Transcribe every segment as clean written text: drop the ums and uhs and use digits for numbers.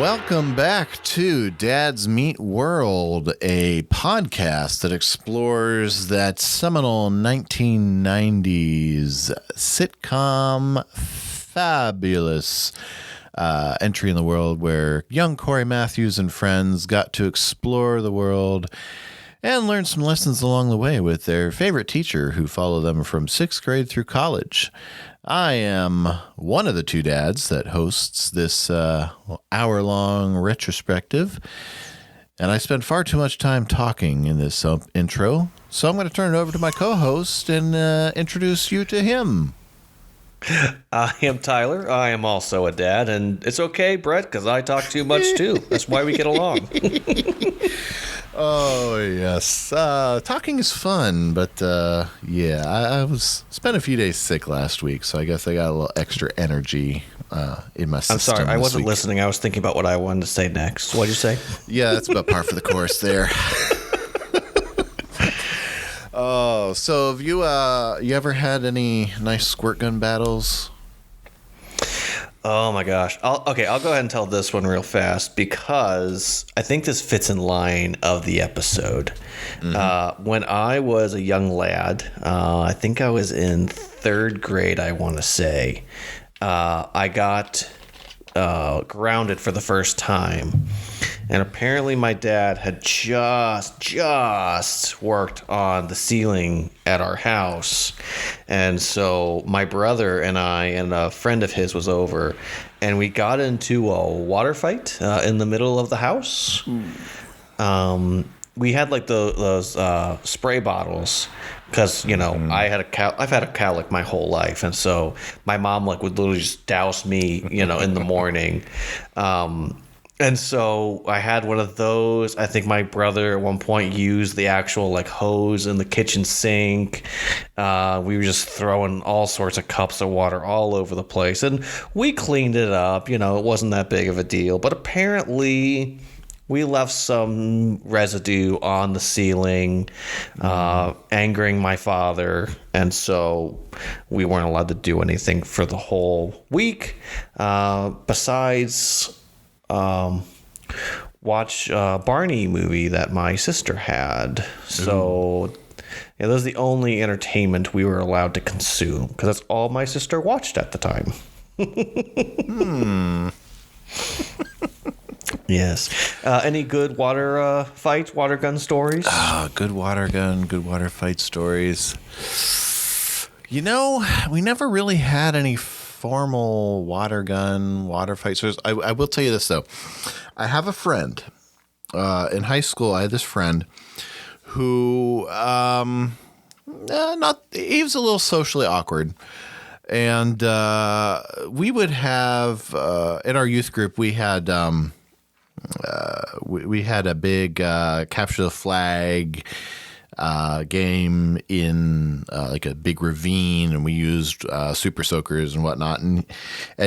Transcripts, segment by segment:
Welcome back to Dad's Meet World, a podcast that explores that seminal 1990s sitcom fabulous entry in the world where young Corey Matthews and friends got to explore the world and learn some lessons along the way with their favorite teacher who followed them from 6th grade through college. I am one of the two dads that hosts this hour-long retrospective, and I spend far too much time talking in this intro, so I'm going to turn it over to my co-host and introduce you to him. I am Tyler. I am also a dad, and it's okay, Brett, because I talk too much too. That's why we get along. Oh, yes. Talking is fun, but yeah, I spent a few days sick last week, so I guess I got a little extra energy in my system. I'm sorry, I wasn't week. listening. I was thinking about what I wanted to say next. What'd you say? Yeah, that's about par for the course there. Oh, so have you ever had any nice squirt gun battles? Oh my gosh. I'll go ahead and tell this one real fast because I think this fits in line of the episode. Mm-hmm. When I was a young lad, I think I was in 3rd grade, I want to say, I got grounded for the first time. And apparently my dad had just worked on the ceiling at our house. And so my brother and I and a friend of his was over, and we got into a water fight in the middle of the house. We had like those spray bottles because, you know, I've had a cowlick my whole life. And so my mom like would literally just douse me, you know, in the morning. And so I had one of those. I think my brother at one point used the actual like hose in the kitchen sink. We were just throwing all sorts of cups of water all over the place. And we cleaned it up. You know, it wasn't that big of a deal. But apparently we left some residue on the ceiling, angering my father. And so we weren't allowed to do anything for the whole week. Besides... watch Barney movie that my sister had. So yeah, that was the only entertainment we were allowed to consume because that's all my sister watched at the time. Yes. Any good water fights, water gun stories? Good water fight stories. You know, we never really had any formal water fight stories. I will tell you this, though. I have a friend. In high school, I had this friend who, he was a little socially awkward. And we would have, in our youth group, we had a big capture the flag game in like a big ravine, and we used super soakers and whatnot, and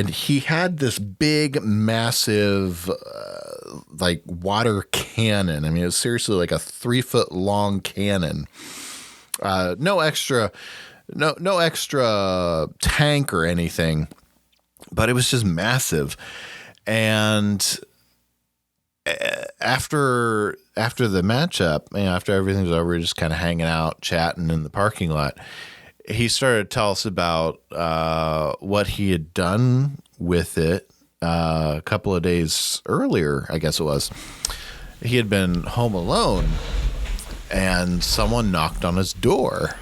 he had this big massive like water cannon. I mean, it was seriously like a 3-foot long cannon. No extra tank or anything, but it was just massive. And after the matchup, after everything was over, we were just kind of hanging out, chatting in the parking lot. He started to tell us about what he had done with it a couple of days earlier, I guess it was. He had been home alone, and someone knocked on his door.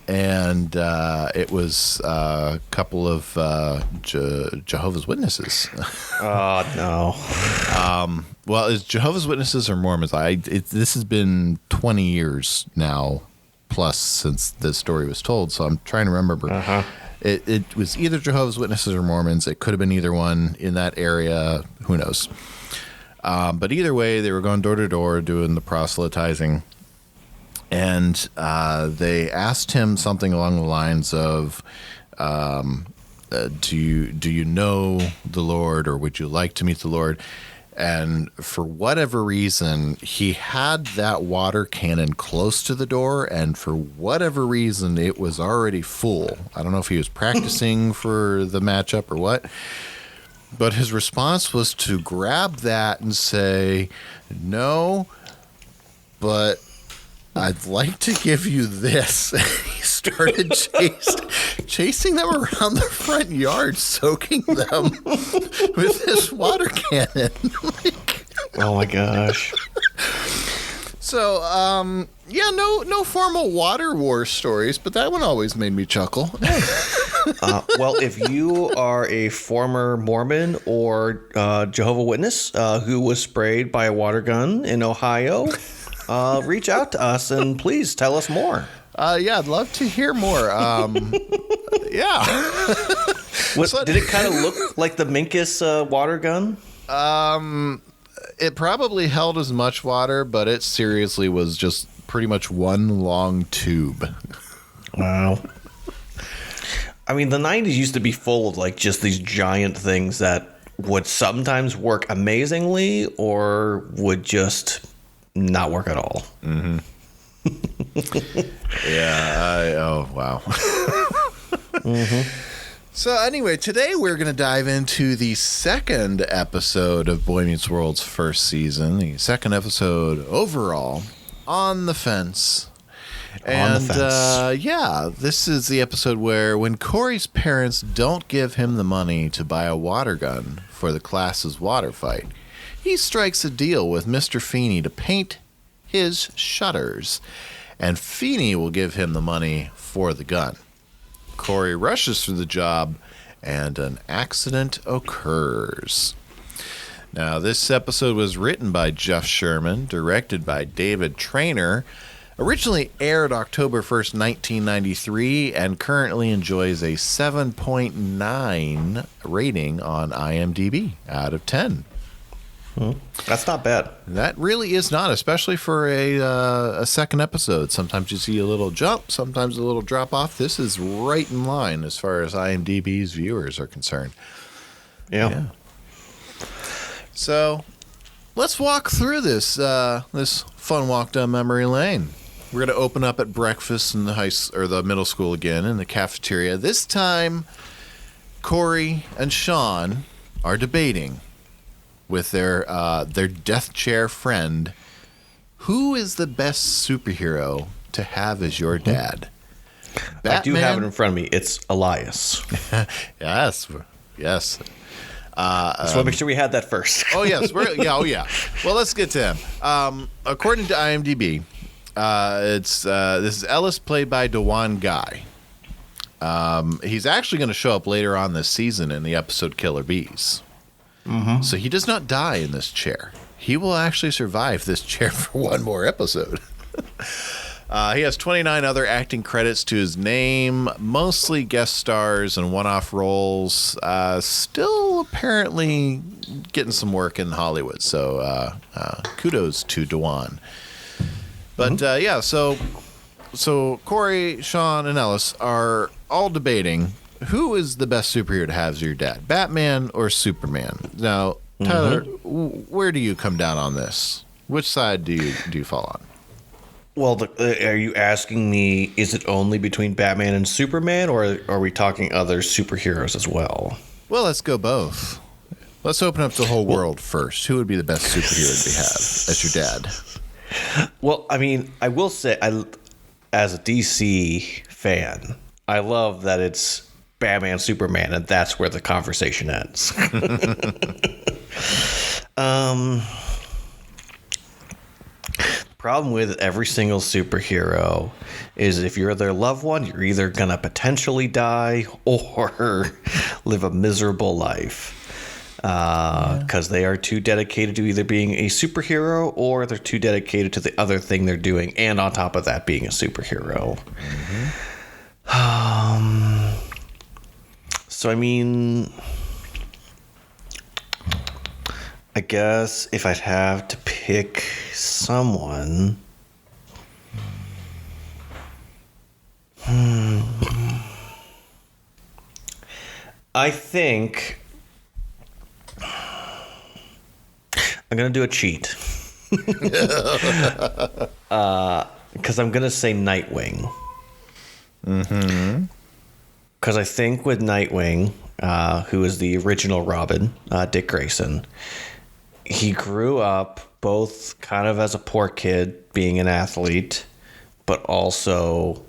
And it was a couple of Jehovah's Witnesses. Oh, no. Well, it's Jehovah's Witnesses or Mormons. This has been 20 years now plus since this story was told, so I'm trying to remember. Uh-huh. It was either Jehovah's Witnesses or Mormons. It could have been either one in that area. Who knows? But either way, they were going door to door doing the proselytizing. And they asked him something along the lines of, do you know the Lord, or would you like to meet the Lord? And for whatever reason, he had that water cannon close to the door, and for whatever reason, it was already full. I don't know if he was practicing for the matchup or what, But his response was to grab that and say, "No, but I'd like to give you this." He started chasing them around the front yard, soaking them with his water cannon. Oh my gosh. So, no formal water war stories, but that one always made me chuckle. Well, if you are a former Mormon or Jehovah's Witness who was sprayed by a water gun in Ohio, reach out to us and please tell us more. I'd love to hear more. Yeah. Did it kind of look like the Minkus water gun? It probably held as much water, but it seriously was just pretty much one long tube. Wow. I mean, the 90s used to be full of like just these giant things that would sometimes work amazingly or would just not work at all. Mm-hmm. Yeah. Oh, wow. Mm-hmm. So anyway, today we're going to dive into the second episode of Boy Meets World's first season, the second episode overall, On the Fence. And, On the Fence. This is the episode where when Corey's parents don't give him the money to buy a water gun for the class's water fight, he strikes a deal with Mr. Feeney to paint his shutters, and Feeney will give him the money for the gun. Corey rushes through the job, and an accident occurs. Now, this episode was written by Jeff Sherman, directed by David Traynor, originally aired October 1st, 1993, and currently enjoys a 7.9 rating on IMDb out of 10. That's not bad. That really is not, especially for a second episode. Sometimes you see a little jump, sometimes a little drop off. This is right in line as far as IMDb's viewers are concerned. Yeah. So let's walk through this fun walk down memory lane. We're going to open up at breakfast in the middle school again in the cafeteria. This time, Corey and Sean are debating with their death chair friend, who is the best superhero to have as your dad? Batman? I do have it in front of me. It's Elias. Yes. Just want to make sure we had that first. Oh, yes. Oh, yeah. Well, let's get to him. According to IMDb, this is Ellis, played by Dewan Guy. He's actually going to show up later on this season in the episode Killer Bees. Mm-hmm. So he does not die in this chair. He will actually survive this chair for one more episode. He has 29 other acting credits to his name, mostly guest stars and one-off roles. Still apparently getting some work in Hollywood. So kudos to Dewan. But so Corey, Sean, and Ellis are all debating who is the best superhero to have as your dad, Batman or Superman? Now, Tyler, where do you come down on this? Which side do you fall on? Well, are you asking me, is it only between Batman and Superman, or are we talking other superheroes as well? Well, let's go both. Let's open up the whole world first. Who would be the best superhero to have as your dad? Well, I mean, I will say, as a DC fan, I love that it's Batman, Superman, and that's where the conversation ends. Problem with every single superhero is if you're their loved one, you're either going to potentially die or live a miserable life. Because they are too dedicated to either being a superhero or they're too dedicated to the other thing they're doing, and on top of that, being a superhero. So, I mean, I guess if I'd have to pick someone, I think I'm going to do a cheat. Because I'm going to say Nightwing. because I think with Nightwing, who is the original Robin, Dick Grayson, he grew up both kind of as a poor kid, being an athlete, but also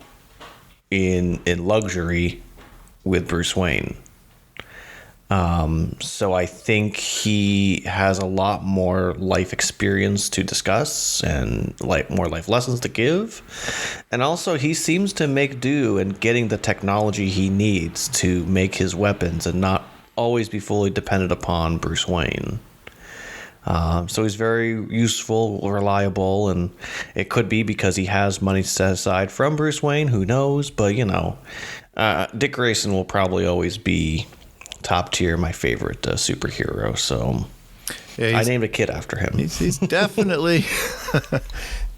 in luxury with Bruce Wayne. So I think he has a lot more life experience to discuss and more life lessons to give. And also he seems to make do in getting the technology he needs to make his weapons and not always be fully dependent upon Bruce Wayne. So he's very useful, reliable, and it could be because he has money set aside from Bruce Wayne. Who knows? But, Dick Grayson will probably always be top tier, my favorite superhero. So I named a kid after him. He's definitely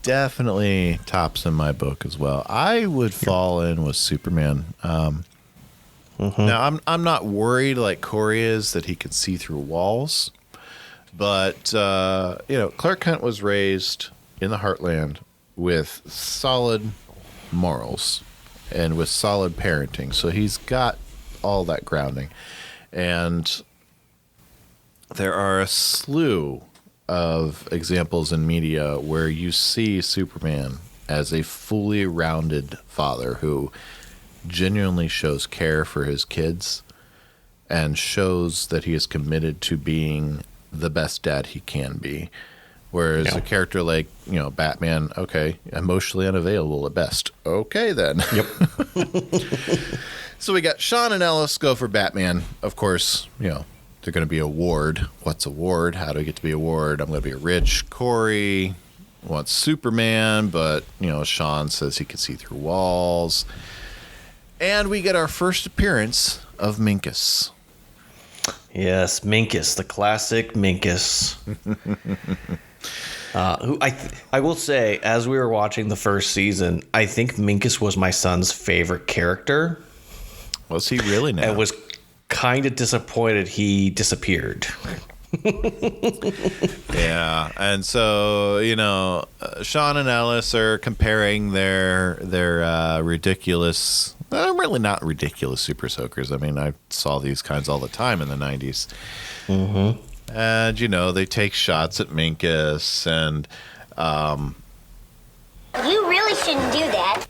definitely tops in my book as well. I would fall in with Superman. Now I'm not worried like Corey is that he could see through walls, but Clark Kent was raised in the Heartland with solid morals and with solid parenting, so he's got all that grounding. And there are a slew of examples in media where you see Superman as a fully rounded father who genuinely shows care for his kids and shows that he is committed to being the best dad he can be. Whereas a character like, Batman, okay, emotionally unavailable at best. Okay, then. Yep. So we got Sean and Ellis go for Batman. Of course, they're going to be a ward. What's a ward? How do I get to be a ward? I'm going to be rich. Corey wants Superman, but, Sean says he can see through walls. And we get our first appearance of Minkus. Yes, Minkus, the classic Minkus. Who I will say, as we were watching the first season, I think Minkus was my son's favorite character. Was he really now? I was kind of disappointed he disappeared. Yeah, and so Sean and Ellis are comparing their ridiculous, really not ridiculous super soakers. I mean, I saw these kinds all the time in the 90s. Mm-hmm. And they take shots at Minkus, and you really shouldn't do that.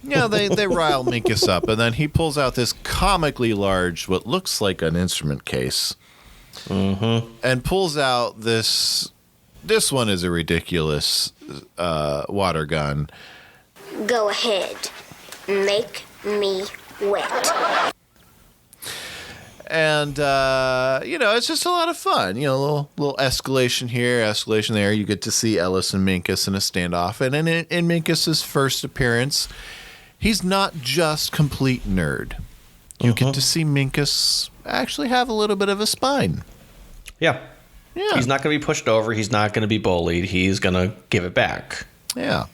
They rile Minkus up, and then he pulls out this comically large, what looks like an instrument case, and pulls out this one is a ridiculous water gun. Go ahead. Make me wet. And, it's just a lot of fun. A little escalation here, escalation there. You get to see Ellis and Minkus in a standoff. And in Minkus's first appearance, he's not just complete nerd. You get to see Minkus actually have a little bit of a spine. Yeah. He's not going to be pushed over. He's not going to be bullied. He's going to give it back. Yeah.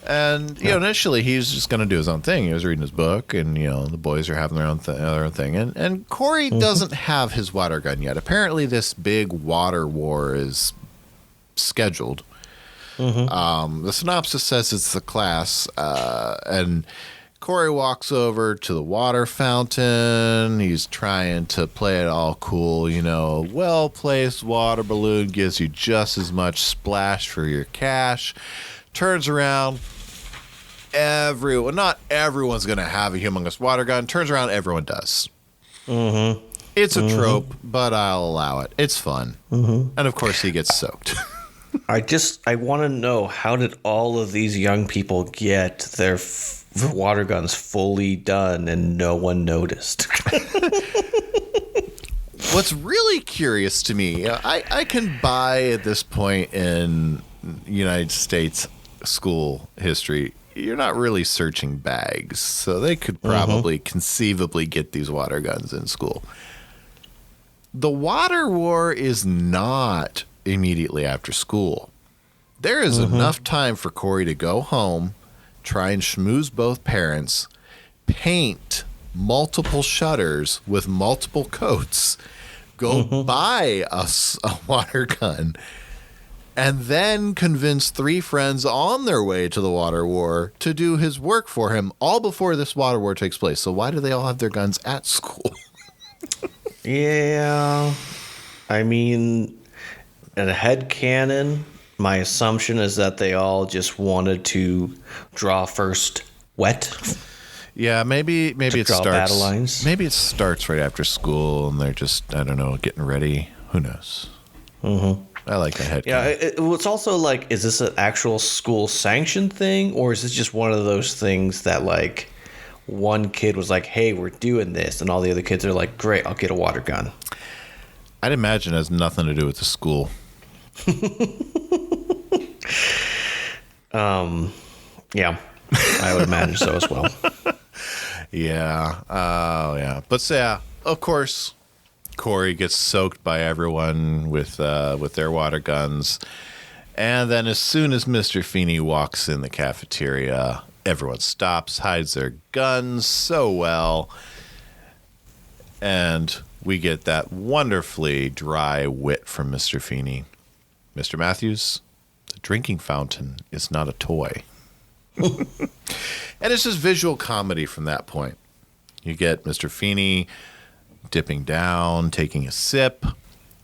And, initially he was just going to do his own thing. He was reading his book, and, the boys are having their own thing. And Corey doesn't have his water gun yet. Apparently this big water war is scheduled. The synopsis says it's the class, and Corey walks over to the water fountain. He's trying to play it all cool. Well-placed water balloon gives you just as much splash for your cash. Turns around, not everyone's going to have a humongous water gun. Turns around, everyone does. It's a trope, but I'll allow it. It's fun. And of course, he gets soaked. I want to know, how did all of these young people get their water guns fully done and no one noticed? What's really curious to me, I can buy at this point in United States school history, you're not really searching bags, so they could probably conceivably get these water guns in school. The water war is not immediately after school. There is enough time for Corey to go home, try and schmooze both parents, paint multiple shutters with multiple coats, go buy a water gun, and then convince 3 friends on their way to the water war to do his work for him all before this water war takes place. So why do they all have their guns at school? Yeah. I mean, in a headcanon, my assumption is that they all just wanted to draw first wet. Yeah, maybe it starts. Battle lines. Maybe it starts right after school, and they're just, I don't know, getting ready. Who knows? Mm-hmm. I like that head. Yeah, it's also like, is this an actual school sanctioned thing, or is this just one of those things that like one kid was like, "Hey, we're doing this," and all the other kids are like, "Great, I'll get a water gun." I'd imagine it has nothing to do with the school. Yeah, I would imagine so as well. Yeah. Oh, yeah. But yeah, of course, Corey gets soaked by everyone with their water guns. And then as soon as Mr. Feeney walks in the cafeteria, everyone stops, hides their guns so well. And we get that wonderfully dry wit from Mr. Feeney. Mr. Matthews, the drinking fountain is not a toy. And it's just visual comedy from that point. You get Mr. Feeney dipping down, taking a sip,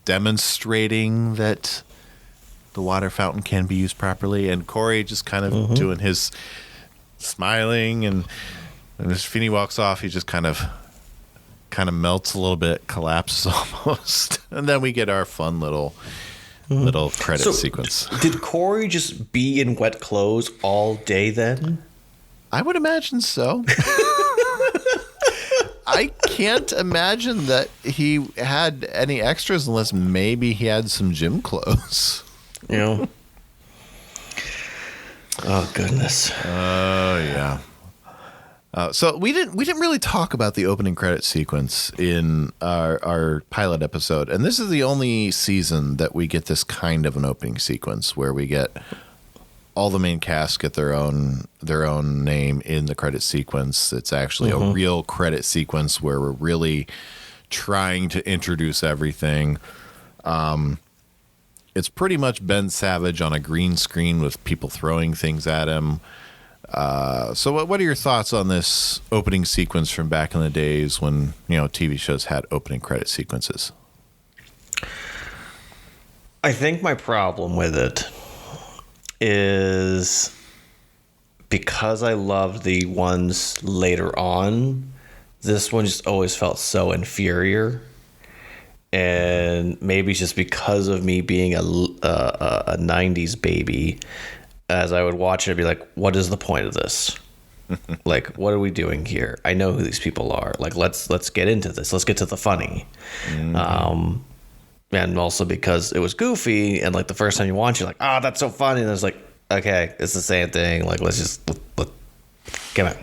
demonstrating that the water fountain can be used properly, and Corey just kind of doing his smiling, and when Mr. Feeney walks off, he just kind of melts a little bit, collapses almost, and then we get our fun little credit sequence. Did Corey just be in wet clothes all day then? I would imagine so. I can't imagine that he had any extras unless maybe he had some gym clothes. You know? Oh, goodness. Oh, yeah. So we didn't really talk about the opening credit sequence in our pilot episode, and this is the only season that we get this kind of an opening sequence where we get all the main cast get their own name in the credit sequence. It's actually a real credit sequence where we're really trying to introduce everything. It's pretty much Ben Savage on a green screen with people throwing things at him. So what are your thoughts on this opening sequence from back in the days when, TV shows had opening credit sequences? I think my problem with it is because I loved the ones later on, this one just always felt so inferior. And maybe it's just because of me being a 90s baby, as I would watch it, I'd be like, what is the point of this? Like, what are we doing here? I know who these people are. Like, let's get into this. Let's get to the funny. Mm-hmm. And also because it was goofy, and like the first time you watch, you're like, oh, that's so funny. And it's like, okay, it's the same thing. Like, let's just come on.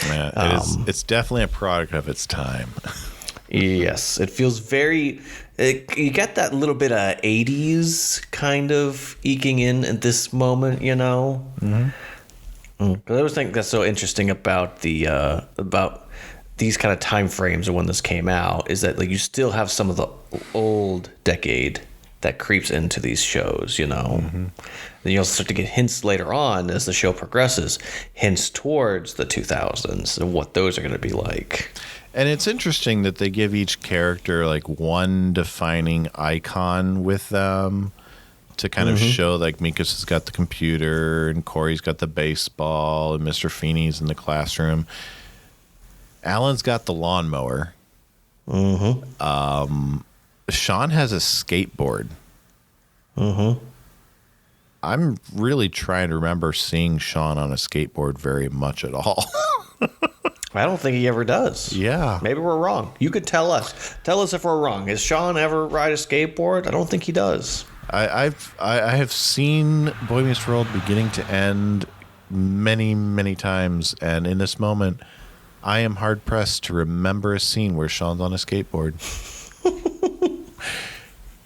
Yeah, it's definitely a product of its time. Yes, it feels very. You get that little bit of 80s kind of eking in at this moment, Mm-hmm. I always think that's so interesting about about these kind of time frames of when this came out is that like you still have some of the old decade that creeps into these shows, Mm-hmm. Then you'll start to get hints later on as the show progresses, hints towards the 2000s and what those are going to be like. And it's interesting that they give each character like one defining icon with them to kind of show, like Minkus has got the computer and Corey's got the baseball and Mr. Feeney's in the classroom. Alan's got the lawnmower. Mm-hmm. Sean has a skateboard. Mm-hmm. I'm really trying to remember seeing Sean on a skateboard very much at all. I don't think he ever does. Yeah. Maybe we're wrong. You could tell us. Tell us if we're wrong. Has Sean ever ride a skateboard? I don't think he does. I have seen Boy Meets World beginning to end many, many times, and in this moment, I am hard pressed to remember a scene where Sean's on a skateboard.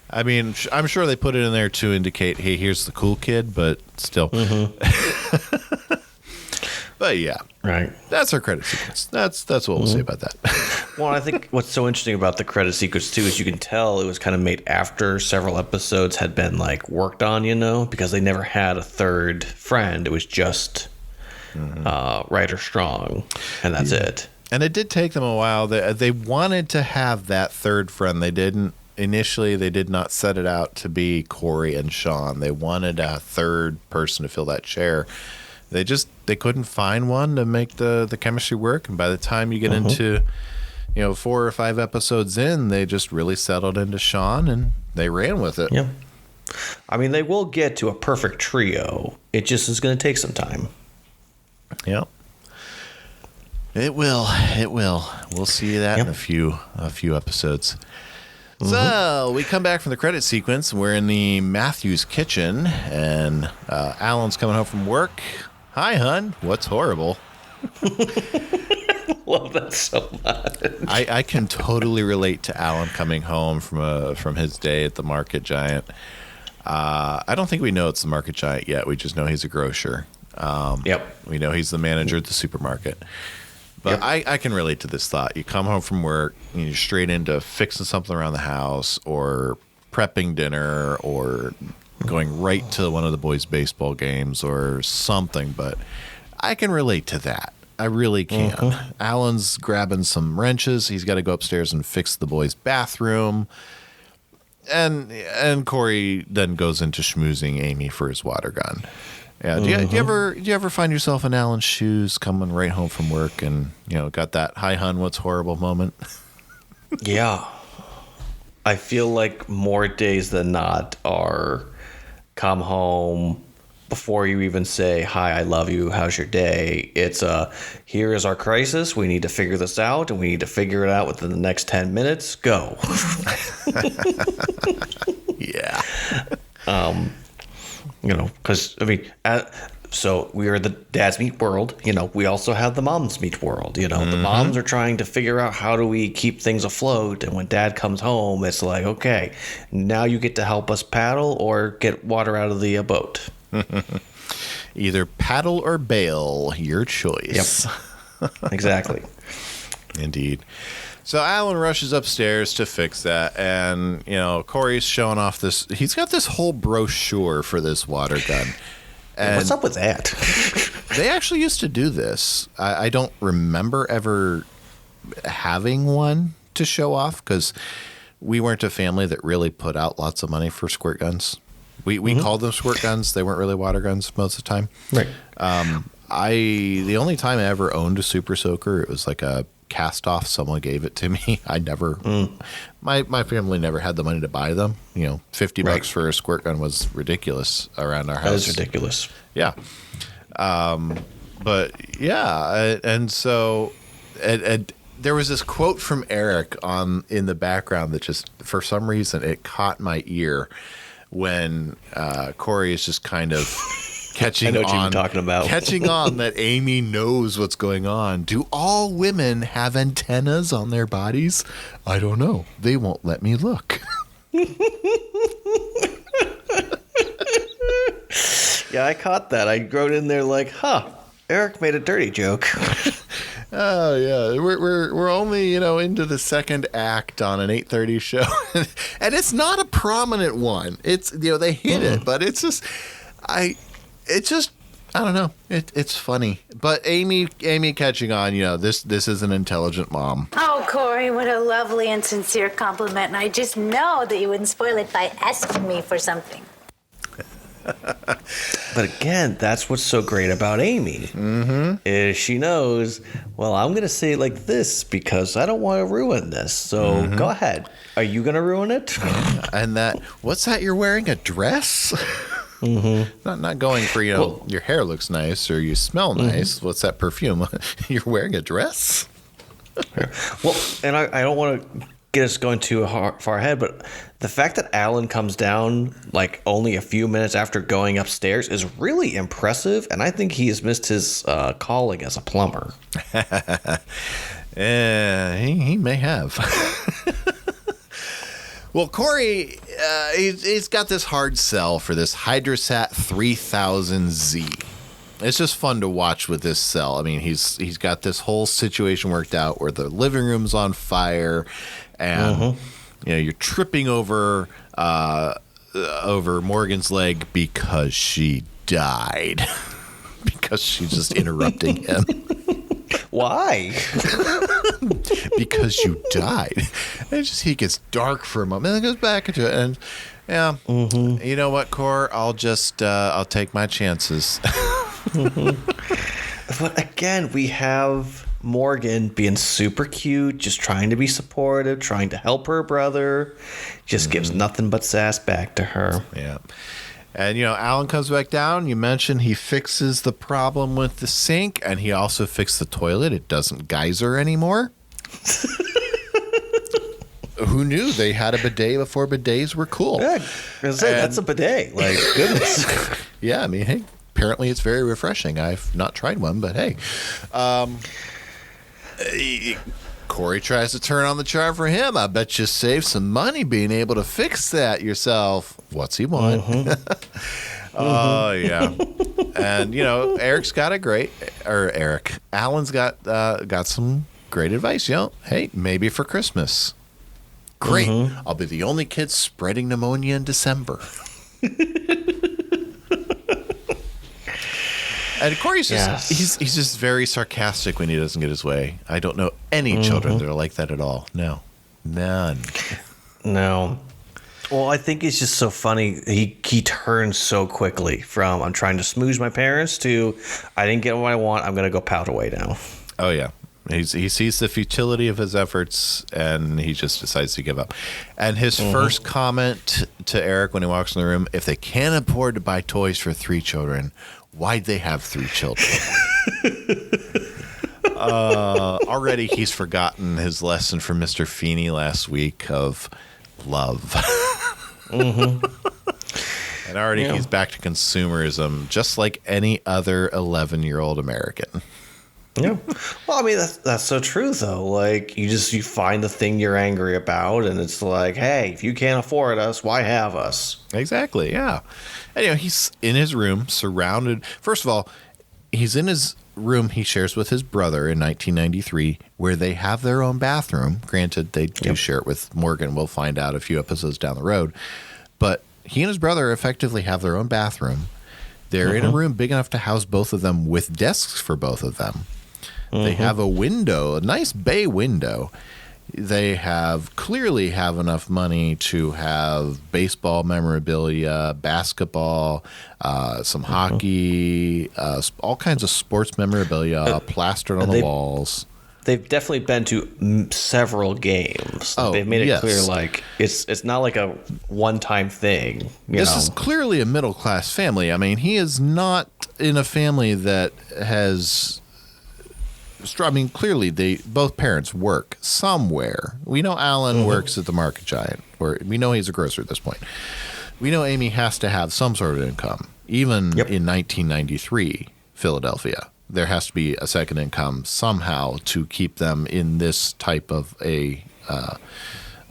I mean, I'm sure they put it in there to indicate, hey, here's the cool kid, but still. Mm-hmm. But yeah, Right. that's our credit sequence. That's what we'll say about that. Well, I think what's so interesting about the credit sequence too is you can tell it was kind of made after several episodes had been like worked on, because they never had a third friend. It was just Ryder Strong, and that's it. And it did take them a while. They wanted to have that third friend. They didn't initially. They did not set it out to be Corey and Sean. They wanted a third person to fill that chair. They couldn't find one to make the chemistry work. And by the time you get into 4 or 5 episodes in, they just really settled into Sean and they ran with it. Yeah. I mean, they will get to a perfect trio. It just is going to take some time. Yep. It will. We'll see that in a few episodes. So we come back from the credit sequence. We're in the Matthews kitchen, and Alan's coming home from work. Hi, hun. What's horrible? Love that so much. I can totally relate to Alan coming home from his day at the Market Giant. I don't think we know it's the Market Giant yet. We just know he's a grocer. Yep. We know he's the manager at the supermarket. But I can relate to this thought. You come home from work, and you're straight into fixing something around the house or prepping dinner or going right to one of the boys' baseball games or something. But I can relate to that. I really can. Alan's grabbing some wrenches. He's got to go upstairs and fix the boys' bathroom. And Corey then goes into schmoozing Amy for his water gun. Yeah. Do you ever find yourself in Alan's shoes coming right home from work and, got that hi, hun, what's horrible moment? Yeah. I feel like more days than not are come home before you even say, hi, I love you, how's your day? It's here is our crisis. We need to figure this out, and we need to figure it out within the next 10 minutes. Go. Yeah. Because, so we are the dads meet world. We also have the moms meet world. The moms are trying to figure out how do we keep things afloat. And when dad comes home, it's like, okay, now you get to help us paddle or get water out of the boat. Either paddle or bail, your choice. Yep. Exactly. Indeed. So Alan rushes upstairs to fix that, and Corey's showing off this. He's got this whole brochure for this water gun. And what's up with that? They actually used to do this. I don't remember ever having one to show off because we weren't a family that really put out lots of money for squirt guns. We called them squirt guns. They weren't really water guns most of the time. Right. The only time I ever owned a Super Soaker, it was like a cast off. Someone gave it to me. I never, my family never had the money to buy them. $50 for a squirt gun was ridiculous around our house. That is ridiculous. Yeah. But yeah. And so, and there was this quote from Eric in the background that just, for some reason, it caught my ear when Corey is just kind of catching I know what on, you're talking about. catching on that Amy knows what's going on. Do all women have antennas on their bodies? I don't know. They won't let me look. Yeah, I caught that. I wrote in there like, Eric made a dirty joke. Oh yeah, we're only into the second act on an 8:30 show, and it's not a prominent one. It's they hit it, but it's just I don't know. It's funny, but Amy catching on. This is an intelligent mom. Oh, Corey, what a lovely and sincere compliment, and I just know that you wouldn't spoil it by asking me for something. But again, that's what's so great about Amy. Is she knows, well, I'm going to say it like this because I don't want to ruin this. So go ahead. Are you going to ruin it? And what's that you're wearing? A dress? Not going for, your hair looks nice or you smell nice. What's that perfume? You're wearing a dress? Well, and I don't want to get us going too far ahead, but the fact that Alan comes down like only a few minutes after going upstairs is really impressive, and I think he has missed his calling as a plumber. He may have. Well, Corey, he's got this hard sell for this Hydrosat 3000Z. It's just fun to watch with this cell. I mean, he's got this whole situation worked out where the living room's on fire, and you're tripping over Morgan's leg because she died. Because she's just interrupting him. Why? Because you died. And he gets dark for a moment and then goes back into it. And you know what, Cor? I'll just I'll take my chances. But again, we have Morgan being super cute, just trying to be supportive, trying to help her brother. Just gives nothing but sass back to her. Yeah. And, Alan comes back down. You mentioned he fixes the problem with the sink, and he also fixed the toilet. It doesn't geyser anymore. Who knew they had a bidet before bidets were cool? Yeah, that's a bidet. Like, goodness. Yeah, I mean, hey, apparently it's very refreshing. I've not tried one, but hey. Corey tries to turn on the charm for him. I bet you save some money being able to fix that yourself. What's he want? Oh, yeah. And, Alan's got some great advice. Hey, maybe for Christmas. Great. I'll be the only kid spreading pneumonia in December. And Corey's just he's just very sarcastic when he doesn't get his way. I don't know any children that are like that at all. No. None. No. Well, I think it's just so funny. He turns so quickly from I'm trying to smooze my parents to I didn't get what I want. I'm going to go pout away now. Oh, yeah. He sees the futility of his efforts, and he just decides to give up. And his first comment to Eric when he walks in the room, if they can't afford to buy toys for 3 children, why'd they have 3 children? Already he's forgotten his lesson from Mr. Feeney last week of love. And already he's back to consumerism, just like any other 11-year-old American. Yeah. Well, I mean, that's so true, though. Like, you find the thing you're angry about, and it's like, hey, if you can't afford us, why have us? Exactly, yeah. And, he's in his room, surrounded. First of all, he's in his room he shares with his brother in 1993, where they have their own bathroom. Granted, they do share it with Morgan. We'll find out a few episodes down the road. But he and his brother effectively have their own bathroom. They're in a room big enough to house both of them with desks for both of them. They have a window, a nice bay window. They clearly have enough money to have baseball memorabilia, basketball, some hockey, all kinds of sports memorabilia plastered on the walls. They've definitely been to several games. Oh, they've made it clear, like it's not like a one-time thing. This is clearly a middle-class family. I mean, he is not in a family that has. I mean, clearly, both parents work somewhere. We know Alan works at the Market Giant, or we know he's a grocer at this point. We know Amy has to have some sort of income. Even in 1993, Philadelphia, there has to be a second income somehow to keep them in this type of a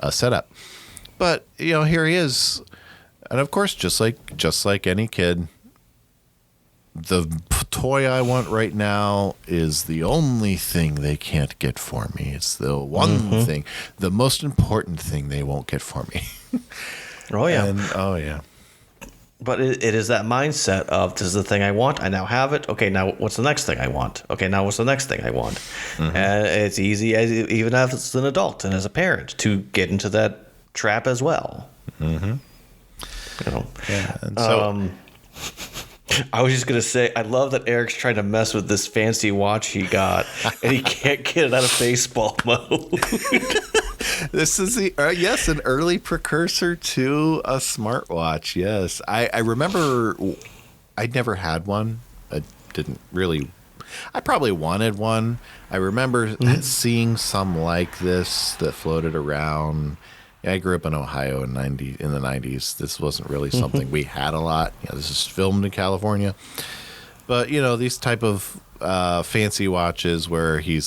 setup. But here he is, and of course, just like any kid. The toy I want right now is the only thing they can't get for me. It's the one thing, the most important thing they won't get for me. Oh, yeah. And. But it is that mindset of, this is the thing I want. I now have it. Okay, now what's the next thing I want? Okay, now what's the next thing I want? And it's easy, even as an adult and as a parent, to get into that trap as well. Yeah, and so... I was just going to say, I love that Eric's trying to mess with this fancy watch he got, and he can't get it out of baseball mode. This is an early precursor to a smartwatch. Yes. I remember I'd never had one. I probably wanted one. I remember seeing some like this that floated around. I grew up in Ohio in the 90s. This wasn't really something we had a lot. This is filmed in California. But, these type of fancy watches where he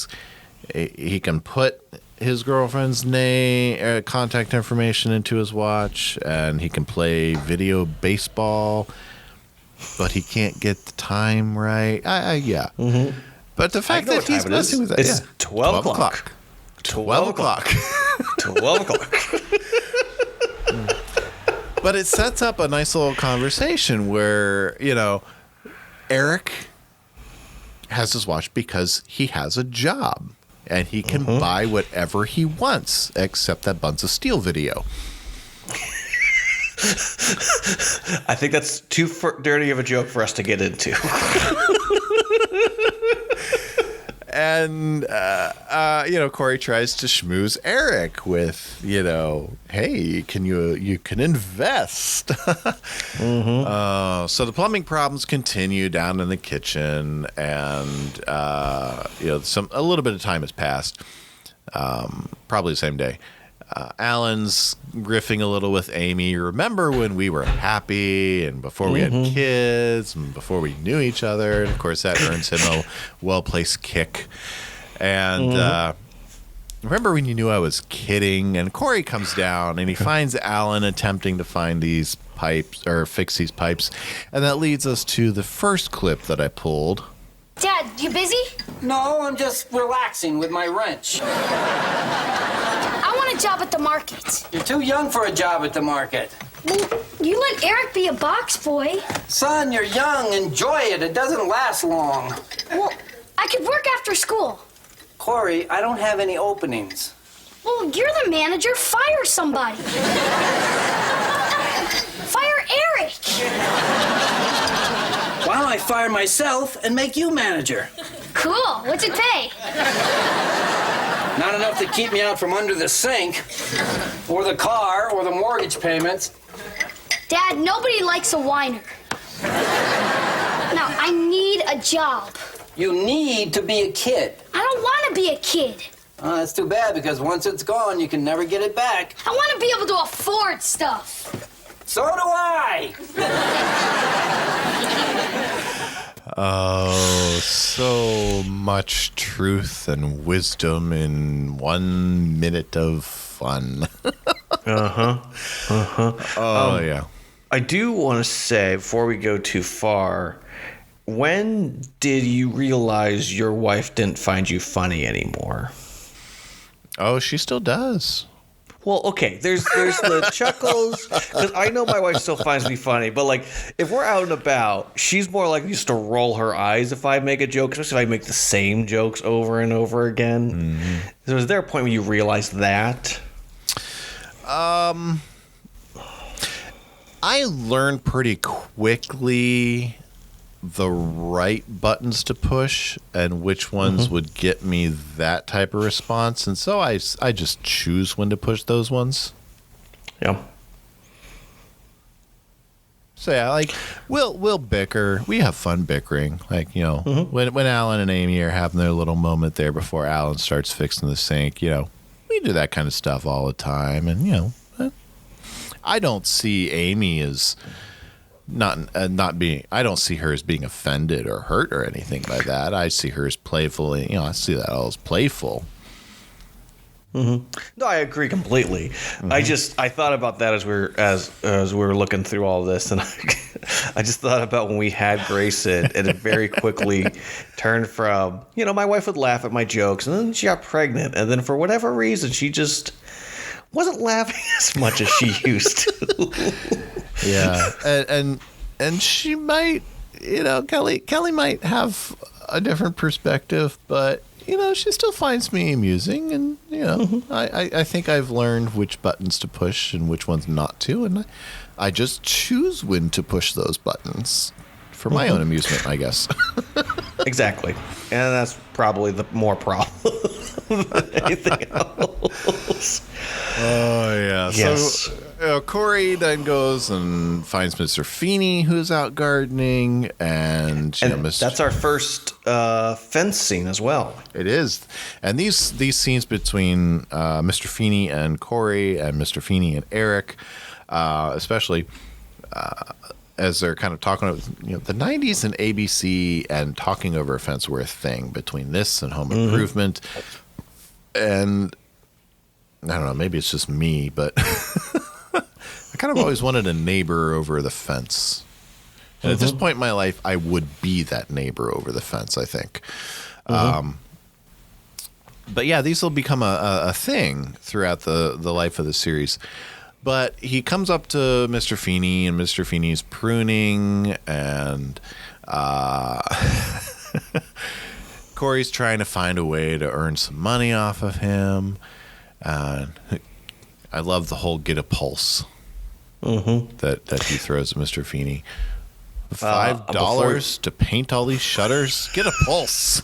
can put his girlfriend's name, contact information into his watch, and he can play video baseball. but he can't get the time right. Yeah. Mm-hmm. But the fact that he's messing with that. It's 12 o'clock. 12 o'clock. 12 o'clock. But it sets up a nice little conversation where, Eric has his watch because he has a job and he can buy whatever he wants except that Buns of Steel video. I think that's too dirty of a joke for us to get into. And, Corey tries to schmooze Eric with, hey, you can invest. So the plumbing problems continue down in the kitchen, and, a little bit of time has passed, probably the same day. Alan's riffing a little with Amy. Remember when we were happy and before we had kids and before we knew each other? And of course, that earns him a well-placed kick. And remember when you knew I was kidding? And Corey comes down and he finds Alan attempting to find these pipes or fix these pipes. And that leads us to the first clip that I pulled. Dad, you busy? No, I'm just relaxing with my wrench. I want a job at the market. You're too young for a job at the market. Well, you let Eric be a box boy. Son, you're young. Enjoy it. It doesn't last long. Well, I could work after school. Corey, I don't have any openings. Well, you're the manager. Fire somebody. Fire Eric. Why don't I fire myself and make you manager? Cool. What's it pay? Not enough to keep me out from under the sink, or the car, or the mortgage payments. Dad, nobody likes a whiner. Now, I need a job. You need to be a kid. I don't want to be a kid. That's too bad, because once it's gone, you can never get it back. I want to be able to afford stuff. So do I! Oh, so much truth and wisdom in 1 minute of fun. Oh, yeah. I do want to say, before we go too far, when did you realize your wife didn't find you funny anymore? Oh, she still does. Well, okay, there's the chuckles, because I know my wife still finds me funny, but, like, if we're out and about, she's more likely just to roll her eyes if I make a joke, especially if I make the same jokes over and over again. So is there a point where you realize that? I learned pretty quickly the right buttons to push and which ones would get me that type of response, and so I just choose when to push those ones. Yeah. So yeah, like we'll bicker. We have fun bickering. Like, when Alan and Amy are having their little moment there before Alan starts fixing the sink, we do that kind of stuff all the time. And I don't see Amy as not being. I don't see her as being offended or hurt or anything by that. I see her as playfully. I see that all as playful. No, I agree completely. I thought about that as we were looking through all this, and I just thought about when we had Grayson, and it very quickly turned from, my wife would laugh at my jokes, and then she got pregnant, and then for whatever reason, she just wasn't laughing as much as she used to. Yeah, and she might, Kelly might have a different perspective, but she still finds me amusing, and I think I've learned which buttons to push and which ones not to, and I just choose when to push those buttons for my own amusement, I guess. Exactly, and that's probably the more problem than anything else. Oh yeah. Yes. So Corey then goes and finds Mr. Feeney, who's out gardening, and that's our first fence scene as well. It is, and these scenes between Mr. Feeney and Corey and Mr. Feeney and Eric, especially as they're kind of talking about, the 90s and ABC and talking over a fence were a thing between this and Home Improvement, and I don't know, maybe it's just me, but I kind of always wanted a neighbor over the fence. And at this point in my life, I would be that neighbor over the fence, I think. But yeah, these will become a thing throughout the life of the series. But he comes up to Mr. Feeney, and Mr. Feeney's pruning, and Corey's trying to find a way to earn some money off of him. I love the whole get a pulse that he throws at Mr. Feeney. $5 to paint all these shutters? Get a pulse.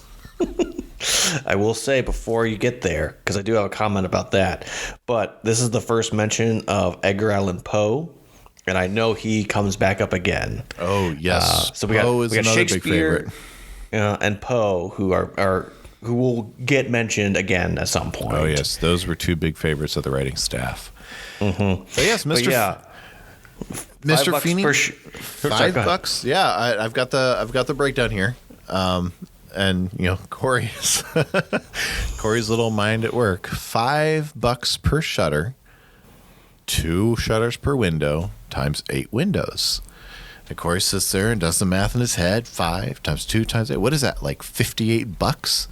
I will say before you get there, because I do have a comment about that, but this is the first mention of Edgar Allan Poe, and I know he comes back up again. Oh, yes. So we got another Shakespeare, big favorite. And Poe, who will get mentioned again at some point. Oh, yes. Those were two big favorites of the writing staff. But yes, Mr. Mr. Feeney, $5. Yeah, I've got the breakdown here. And Corey's little mind at work. $5 per shutter, 2 shutters per window times 8 windows. And Corey sits there and does the math in his head. 5 times 2 times 8. What is that? Like $58?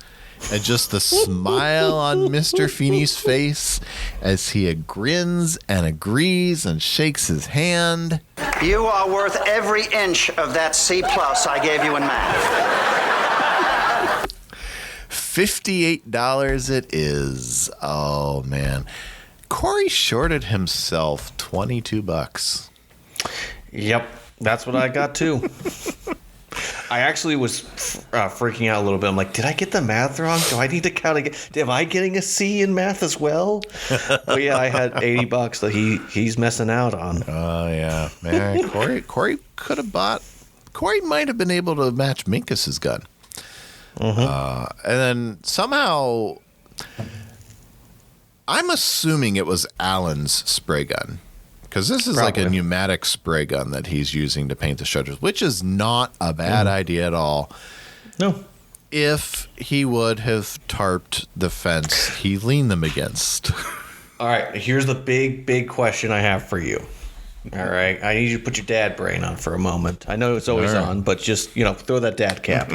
And just the smile on Mr. Feeney's face as he grins and agrees and shakes his hand. You are worth every inch of that C+ I gave you in math. $58 it is. Oh, man. Corey shorted himself $22. Yep, that's what I got too. I actually was freaking out a little bit. I'm like, did I get the math wrong? Do I need to count again? Am I getting a C in math as well? But yeah, I had $80 that he's messing out on. Oh, yeah. Man, Corey could have bought... Corey might have been able to match Minkus's gun. And then somehow... I'm assuming it was Alan's spray gun. Because this is like a pneumatic spray gun that he's using to paint the shutters, which is not a bad idea at all. No. If he would have tarped the fence he leaned them against. All right, here's the big question I have for you. All right, I need you to put your dad brain on for a moment. I know it's always on, but just, throw that dad cap.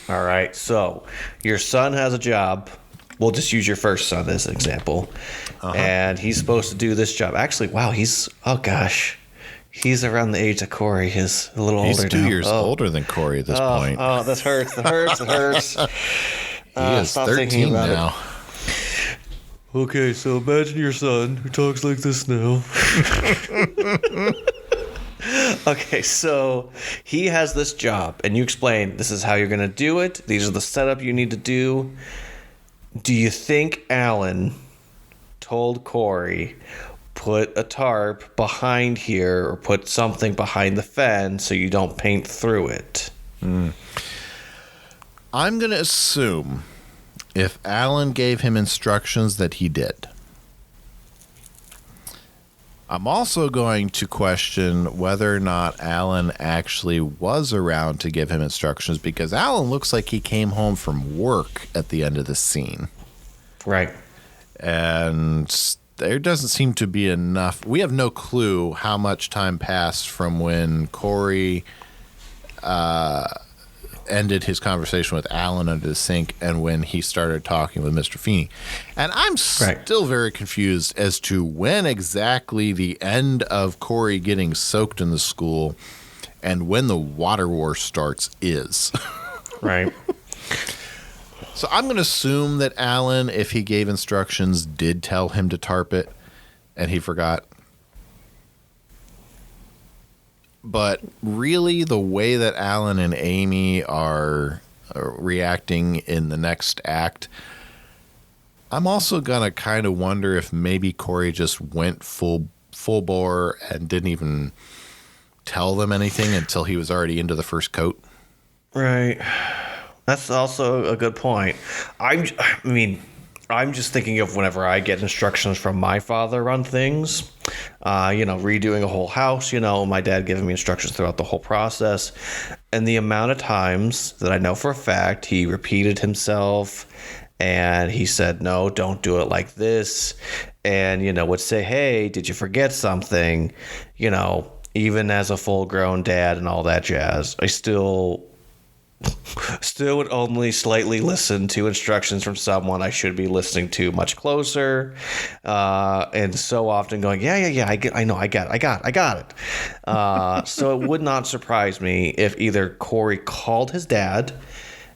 All right, so your son has a job. We'll just use your first son as an example. And he's supposed to do this job. Actually, wow, he's around the age of Corey. He's a little older now. He's 2 years older than Corey at this point. Oh, that hurts. That hurts. He is 13 now. Okay, so imagine your son who talks like this now. Okay, so he has this job, and you explain this is how you're going to do it. These are the setup you need to do. Do you think Alan told Corey, put a tarp behind here or put something behind the fence so you don't paint through it? I'm going to assume if Alan gave him instructions that he did. I'm also going to question whether or not Alan actually was around to give him instructions, because Alan looks like he came home from work at the end of the scene. Right. And there doesn't seem to be enough. We have no clue how much time passed from when Corey ended his conversation with Alan under the sink and when he started talking with Mr. Feeney. And I'm still very confused as to when exactly the end of Corey getting soaked in the school and when the water war starts is. Right. So I'm going to assume that Alan, if he gave instructions, did tell him to tarp it and he forgot. But really, the way that Alan and Amy are reacting in the next act, I'm also going to kind of wonder if maybe Corey just went full bore and didn't even tell them anything until he was already into the first coat. Right. That's also a good point. I'm just thinking of whenever I get instructions from my father on things, redoing a whole house, my dad giving me instructions throughout the whole process. And the amount of times that I know for a fact he repeated himself and he said, no, don't do it like this. And, would say, hey, did you forget something? even as a full-grown dad and all that jazz, I still would only slightly listen to instructions from someone I should be listening to much closer, and so often going, yeah, I got it. So it would not surprise me if either Corey called his dad,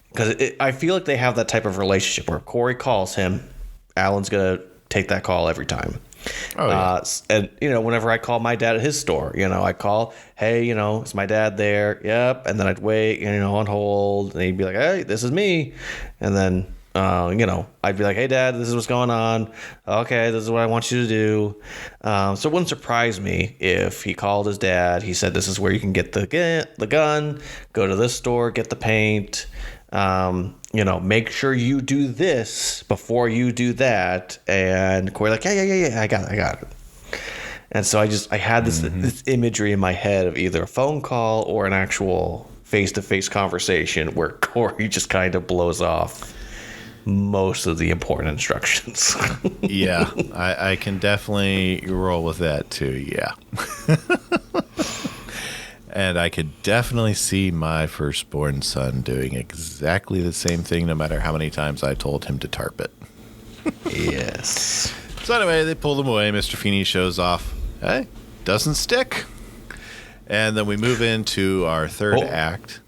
because I feel like they have that type of relationship where Corey calls him, Alan's gonna take that call every time. Oh, yeah. And, whenever I call my dad at his store, I call, hey, is my dad there? Yep. And then I'd wait, on hold. And he'd be like, hey, this is me. And then, I'd be like, hey, Dad, this is what's going on. Okay, this is what I want you to do. So it wouldn't surprise me if he called his dad. He said, this is where you can get the gun, go to this store, get the paint. Make sure you do this before you do that. And Corey like, yeah, I got it. And so I had this imagery in my head of either a phone call or an actual face-to-face conversation where Corey just kind of blows off most of the important instructions. Yeah, I can definitely roll with that too. Yeah. And I could definitely see my firstborn son doing exactly the same thing no matter how many times I told him to tarp it. Yes. So anyway, they pull them away. Mr. Feeney shows off. Hey, doesn't stick. And then we move into our third act.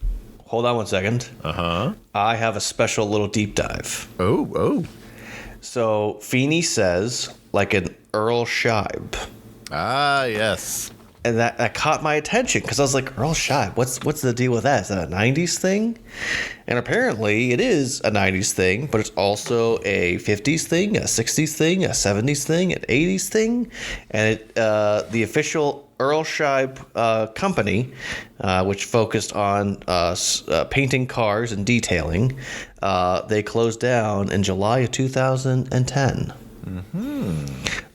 Hold on one second. Uh-huh. I have a special little deep dive. Oh. So Feeney says, like an Earl Scheib. Ah, yes. And that caught my attention because I was like, Earl Scheib, what's the deal with that? Is that a 90s thing? And apparently it is a 90s thing, but it's also a 50s thing, a 60s thing, a 70s thing, an 80s thing. And the official Earl Scheib company, which focused on painting cars and detailing, they closed down in July of 2010.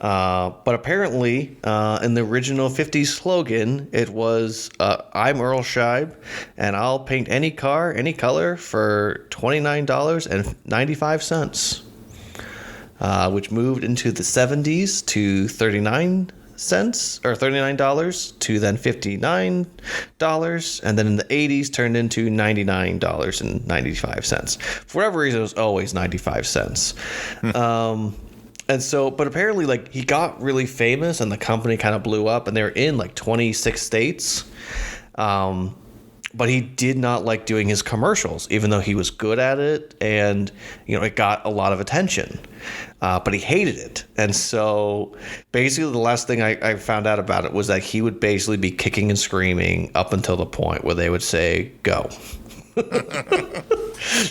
But apparently, in the original 50s slogan, it was, I'm Earl Scheib, and I'll paint any car, any color for $29.95, which moved into the 70s to $39 to then $59, and then in the 80s turned into $99.95. For whatever reason, it was always 95 cents. And so, but apparently, like, he got really famous and the company kind of blew up and they're in like 26 states. But he did not like doing his commercials, even though he was good at it and, it got a lot of attention. But he hated it. And so basically the last thing I found out about it was that he would basically be kicking and screaming up until the point where they would say, go.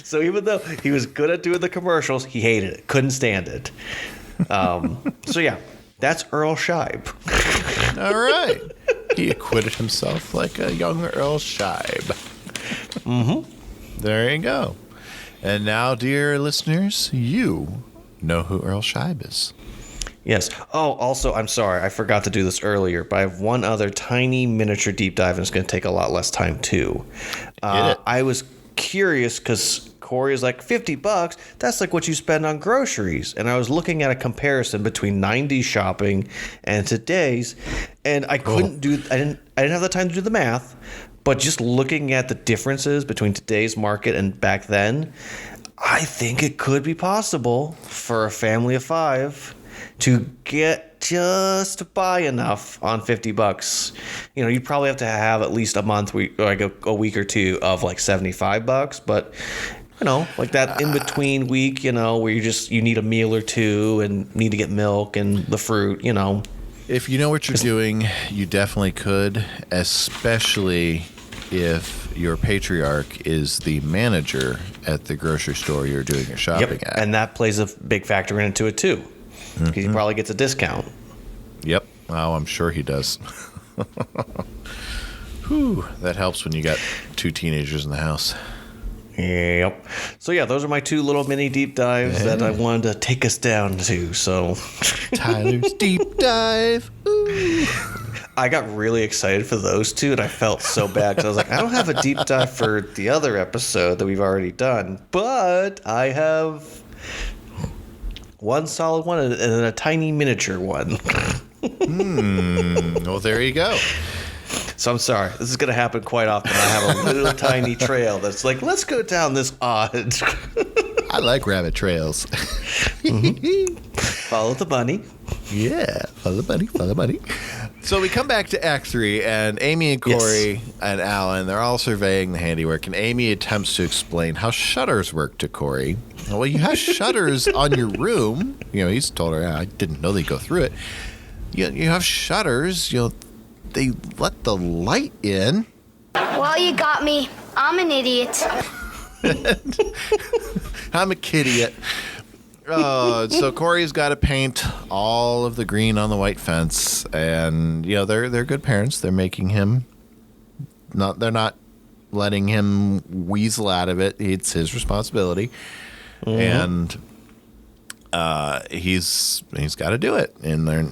So even though he was good at doing the commercials, he hated it, couldn't stand it. So yeah, that's Earl Scheib. All right. He acquitted himself like a young Earl Scheib. There you go. And now, dear listeners, you know who Earl Scheib is. Yes. Oh, also, I'm sorry, I forgot to do this earlier, but I have one other tiny miniature deep dive, and it's going to take a lot less time too. I was curious because Corey is like, $50, that's like what you spend on groceries. And I was looking at a comparison between 90s shopping and today's, and I couldn't I didn't have the time to do the math, but just looking at the differences between today's market and back then, I think it could be possible for a family of 5 to get just to buy enough on $50. You'd probably have to have at least a month or like a week or two of like $75, but like that in between week, where you need a meal or two and need to get milk and the fruit, If you know what you're doing, you definitely could, especially if your patriarch is the manager at the grocery store you're doing your shopping at. And that plays a big factor into it too. Because he probably gets a discount. Yep. Oh, I'm sure he does. Whew, that helps when you got 2 teenagers in the house. Yep. So yeah, those are my 2 little mini deep dives that I wanted to take us down to. So Tyler's deep dive. Ooh. I got really excited for those 2, and I felt so bad because I was like, I don't have a deep dive for the other episode that we've already done, but I have one solid one and then a tiny miniature one. Well, there you go. So I'm sorry. This is going to happen quite often. I have a little tiny trail that's like, let's go down this odd. I like rabbit trails. Follow the bunny. Yeah, follow the bunny. So we come back to Act 3, and Amy and Corey and Alan, they're all surveying the handiwork, and Amy attempts to explain how shutters work to Corey. Well, you have shutters on your room. He's told her, I didn't know they go through it. You have shutters. They let the light in. Well, you got me. I'm an idiot. I'm a kidiot. So Corey's got to paint all of the green on the white fence, and they're good parents. They're making him they're not letting him weasel out of it. It's his responsibility, and he's got to do it. And they're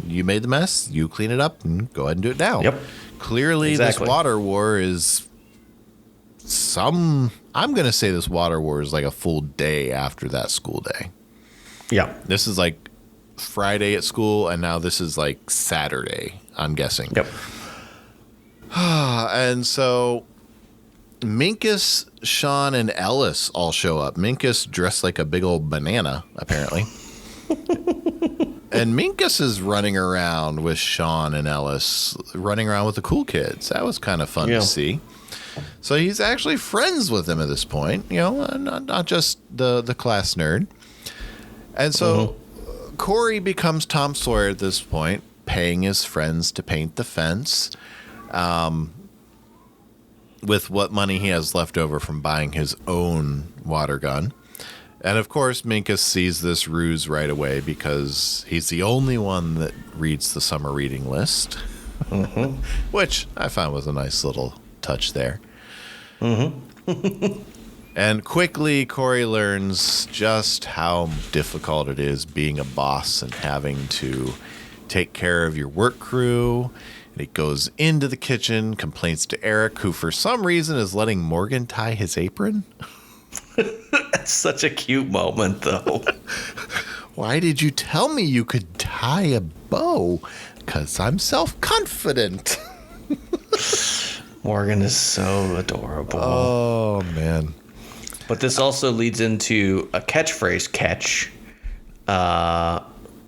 you made the mess, you clean it up, and go ahead and do it now. Yep. Clearly, Exactly. This water war is I'm going to say this water war is like a full day after that school day. Yeah. This is like Friday at school, and now this is like Saturday, I'm guessing. Yep. And so Minkus, Sean, and Ellis all show up. Minkus dressed like a big old banana, apparently. And Minkus is running around with Sean and Ellis, running around with the cool kids. That was kind of fun to see. So he's actually friends with them at this point, not just the class nerd. And so Corey becomes Tom Sawyer at this point, paying his friends to paint the fence with what money he has left over from buying his own water gun. And, of course, Minkus sees this ruse right away because he's the only one that reads the summer reading list, which I found was a nice little touch there. And quickly, Corey learns just how difficult it is being a boss and having to take care of your work crew. And he goes into the kitchen, complains to Eric, who for some reason is letting Morgan tie his apron. That's such a cute moment, though. Why did you tell me you could tie a bow? Because I'm self-confident. Morgan is so adorable. Oh, man. But this also leads into a catchphrase catch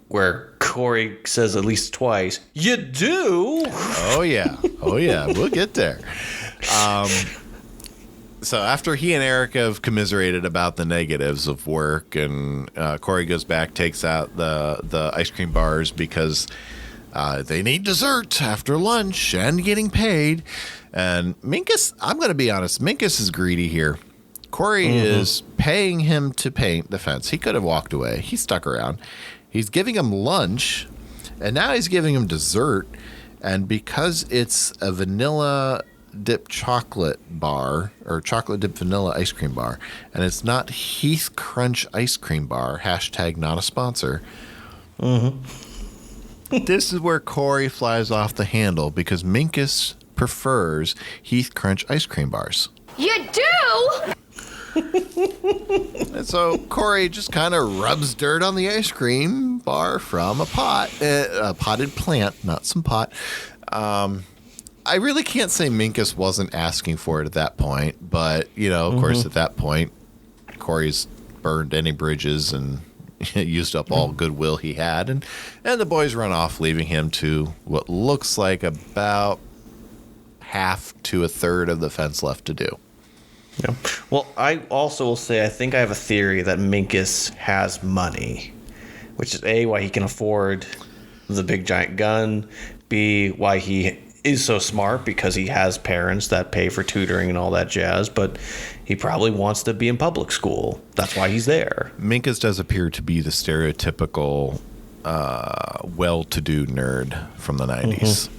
where Corey says at least twice, "You do?" Oh, yeah. We'll get there. So after he and Eric have commiserated about the negatives of work, and Corey goes back, takes out the ice cream bars because they need dessert after lunch and getting paid. And Minkus, I'm going to be honest, Minkus is greedy here. Corey is paying him to paint the fence. He could have walked away. He stuck around. He's giving him lunch, and now he's giving him dessert. And because it's a vanilla dipped chocolate bar, or chocolate dipped vanilla ice cream bar, and it's not Heath Crunch ice cream bar, # not a sponsor. This is where Corey flies off the handle because Minkus prefers Heath Crunch ice cream bars. You do? And so Corey just kind of rubs dirt on the ice cream bar from a potted plant, not some pot. I really can't say Minkus wasn't asking for it at that point, but, of course, at that point, Corey's burned any bridges and used up all goodwill he had, and the boys run off, leaving him to what looks like about half to a third of the fence left to do. Yeah. Well, I also will say I think I have a theory that Minkus has money, which is A, why he can afford the big giant gun, B, why he is so smart because he has parents that pay for tutoring and all that jazz, but he probably wants to be in public school. That's why he's there. Minkus does appear to be the stereotypical well-to-do nerd from the 90s.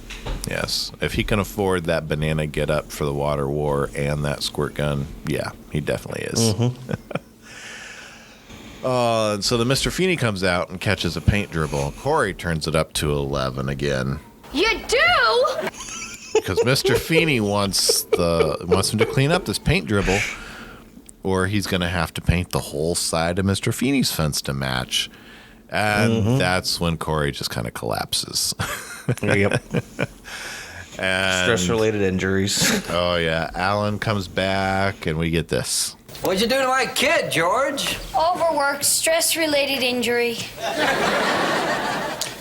Yes. If he can afford that banana get-up for the water war and that squirt gun, yeah, he definitely is. So the Mr. Feeney comes out and catches a paint dribble. Corey turns it up to 11 again. You do? Because Mr. Feeney wants him to clean up this paint dribble, or he's going to have to paint the whole side of Mr. Feeney's fence to match. And that's when Corey just kind of collapses. Yep. And Stress-related injuries. oh yeah, Alan comes back, and we get this. What'd you do to my kid, George? Overwork, stress-related injury.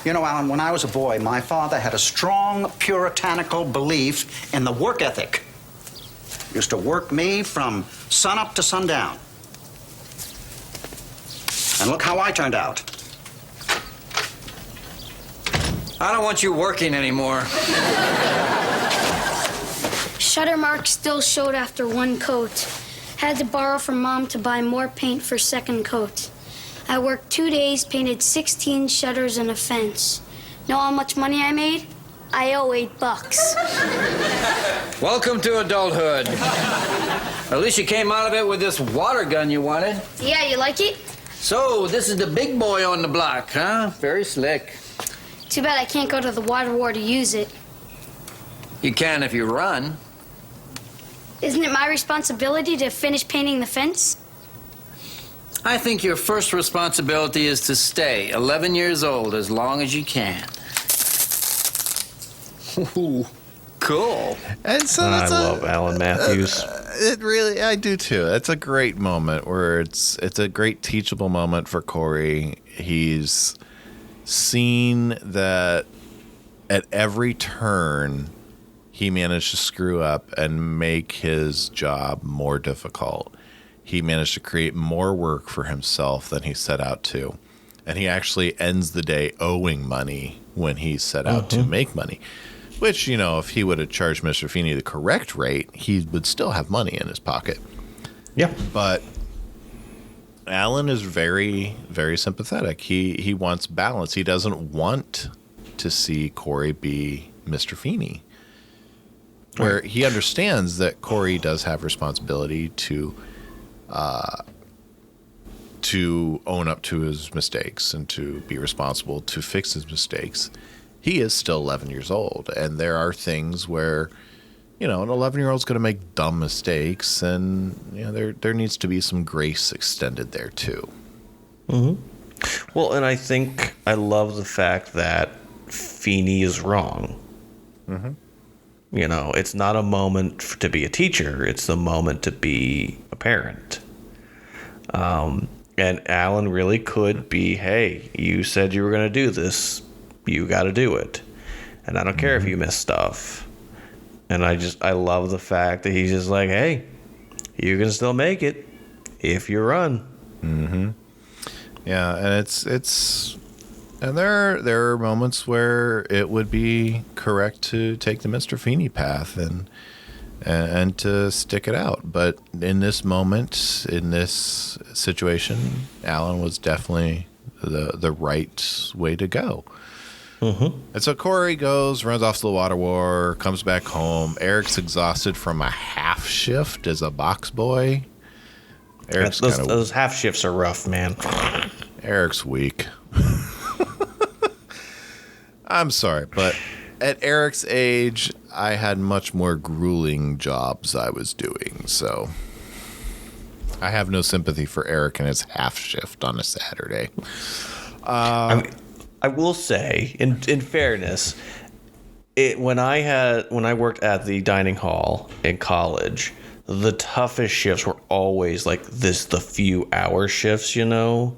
You know, Alan, when I was a boy, my father had a strong puritanical belief in the work ethic. Used to work me from sunup to sundown. And look how I turned out. I don't want you working anymore. Shutter marks still showed after one coat. Had to borrow from Mom to buy more paint for second coat. I worked 2 days, painted 16 shutters and a fence. Know how much money I made? I owe $8. Welcome to adulthood. At least you came out of it with this water gun you wanted. Yeah, you like it? So, this is the big boy on the block, huh? Very slick. Too bad I can't go to the water war to use it. You can if you run. Isn't it my responsibility to finish painting the fence? I think your first responsibility is to stay 11 years old as long as you can. Ooh, cool. And so I that's love Alan Matthews. It really, I do too. It's a great moment where it's a great teachable moment for Corey. He's seen that at every turn he managed to screw up and make his job more difficult. He managed to create more work for himself than he set out to. And he actually ends the day owing money when he set out to make money. Which, you know, if he would have charged Mr. Feeney the correct rate, he would still have money in his pocket. Yep. But Alan is very, very sympathetic. He wants balance. He doesn't want to see Corey be Mr. Feeney. Where he understands that Corey does have responsibility to own up to his mistakes and to be responsible to fix his mistakes. He is still 11 years old, and there are things where, you know, an 11-year-old's going to make dumb mistakes, and you know there needs to be some grace extended there too. Well, and I think I love the fact that Feeney is wrong. You know, it's not a moment to be a teacher. It's the moment to be a parent. And Alan really could be, hey, you said you were going to do this. You got to do it. And I don't care if you miss stuff. And I love the fact that he's just like, hey, you can still make it if you run. Yeah, and it's and there are moments where it would be correct to take the Mr. Feeney path and to stick it out. But in this moment, in this situation, Alan was definitely the right way to go. And so Corey goes, runs off to the water war, comes back home. Eric's exhausted from a half shift as a box boy. Eric's Those half shifts are rough, man. Eric's weak. I'm sorry, but at Eric's age, I had much more grueling jobs I was doing, so I have no sympathy for Eric and his half shift on a Saturday. I will say, in fairness, when I worked at the dining hall in college, the toughest shifts were always like the few hour shifts, you know,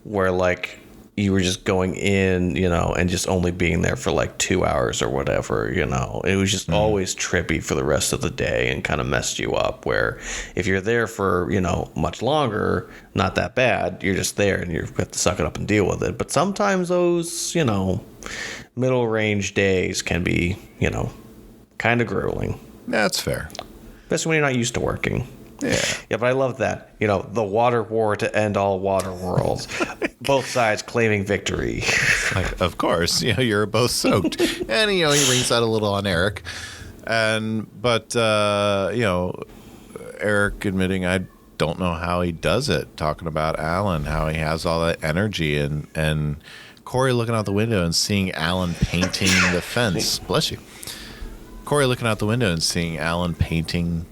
where like you were just going in, you know, and just only being there for like 2 hours or whatever, you know. It was just always trippy for the rest of the day and kind of messed you up, where if you're there for, you know, much longer, not that bad, you're just there and you've got to suck it up and deal with it. But sometimes those, you know, middle range days can be, you know, kind of grueling. That's fair. Especially when you're not used to working. Yeah. Yeah, but I love that. You know, the water war to end all water worlds. Both sides claiming victory. Like, of course, you know, you're both soaked. And, you know, he rings out a little on Eric. But you know, Eric admitting, I don't know how he does it, talking about Alan, how he has all that energy, and Corey looking out the window and seeing Alan painting the fence. Bless you. Corey looking out the window and seeing Alan painting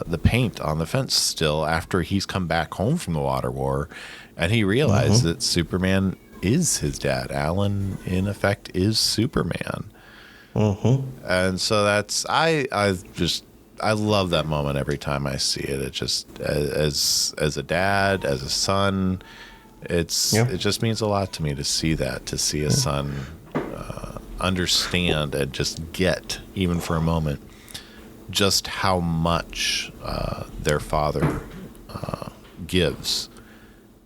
the paint on the fence still after he's come back home from the water war, and he realized that Superman is his dad. Alan, in effect, is Superman. And so that's I love that moment every time I see it. It just as a dad, as a son, it just means a lot to me to see that, to see a son understand and just get, even for a moment, just how much their father gives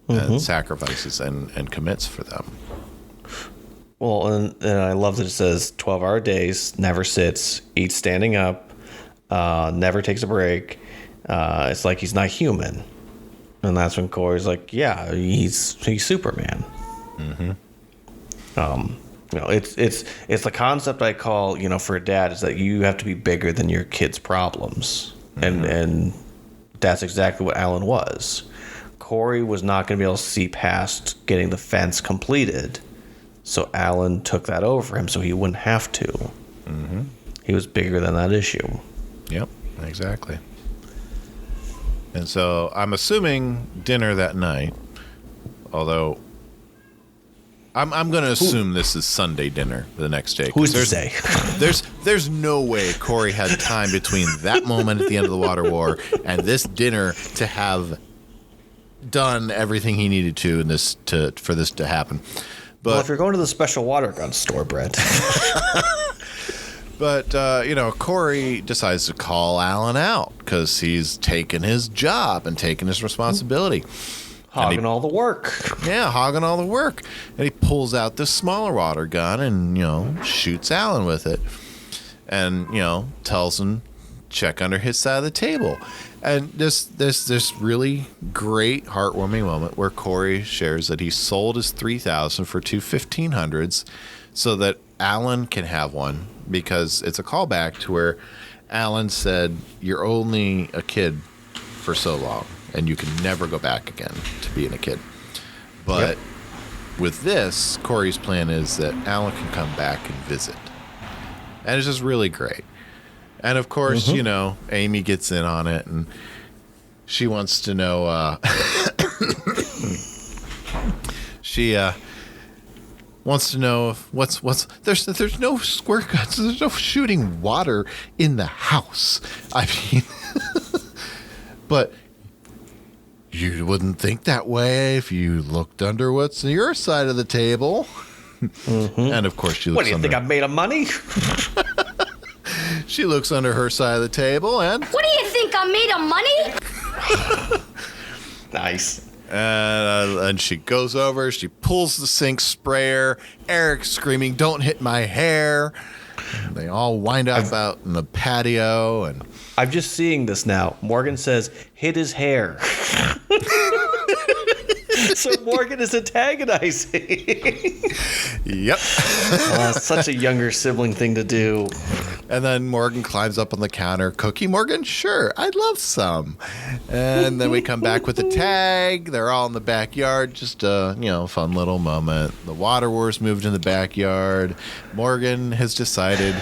and sacrifices and commits for them. Well, and I love that it says 12-hour days, never sits, eats standing up, never takes a break. It's like he's not human. And that's when Corey's like, yeah, he's Superman. It's the concept I call, for a dad, is that you have to be bigger than your kid's problems. And that's exactly what Alan was. Corey was not going to be able to see past getting the fence completed. So Alan took that over him so he wouldn't have to. He was bigger than that issue. Yep, exactly. And so I'm assuming dinner that night, although I'm going to assume this is Sunday dinner the next day. Who's to say? There's no way Corey had time between that moment at the end of the water war and this dinner to have done everything he needed to for this to happen. But well, if you're going to the special water gun store, Brett. But, Corey decides to call Alan out because he's taken his job and taken his responsibility. Hogging all the work. Yeah, hogging all the work. And he pulls out this smaller water gun and, shoots Alan with it. And, tells him, check under his side of the table. And this really great, heartwarming moment where Corey shares that he sold his 3,000 for two 1,500s so that Alan can have one, because it's a callback to where Alan said, you're only a kid for so long, and you can never go back again to being a kid. But with this, Corey's plan is that Alan can come back and visit. And it's just really great. And of course, Amy gets in on it, and she wants to know, wants to know if there's no squirt guns, there's no shooting water in the house. I mean, but you wouldn't think that way if you looked under what's on your side of the table. And of course she looks. What do you think, I'm made of money? She looks under her side of the table and... What do you think, I'm made of money? Nice. And she goes over, she pulls the sink sprayer. Eric's screaming, don't hit my hair. And they all wind up out in the patio. And I'm just seeing this now. Morgan says, hit his hair. So Morgan is antagonizing. Yep. That's such a younger sibling thing to do. And then Morgan climbs up on the counter. Cookie, Morgan? Sure, I'd love some. And then we come back with the tag. They're all in the backyard. Just a, fun little moment. The water wars moved in the backyard. Morgan has decided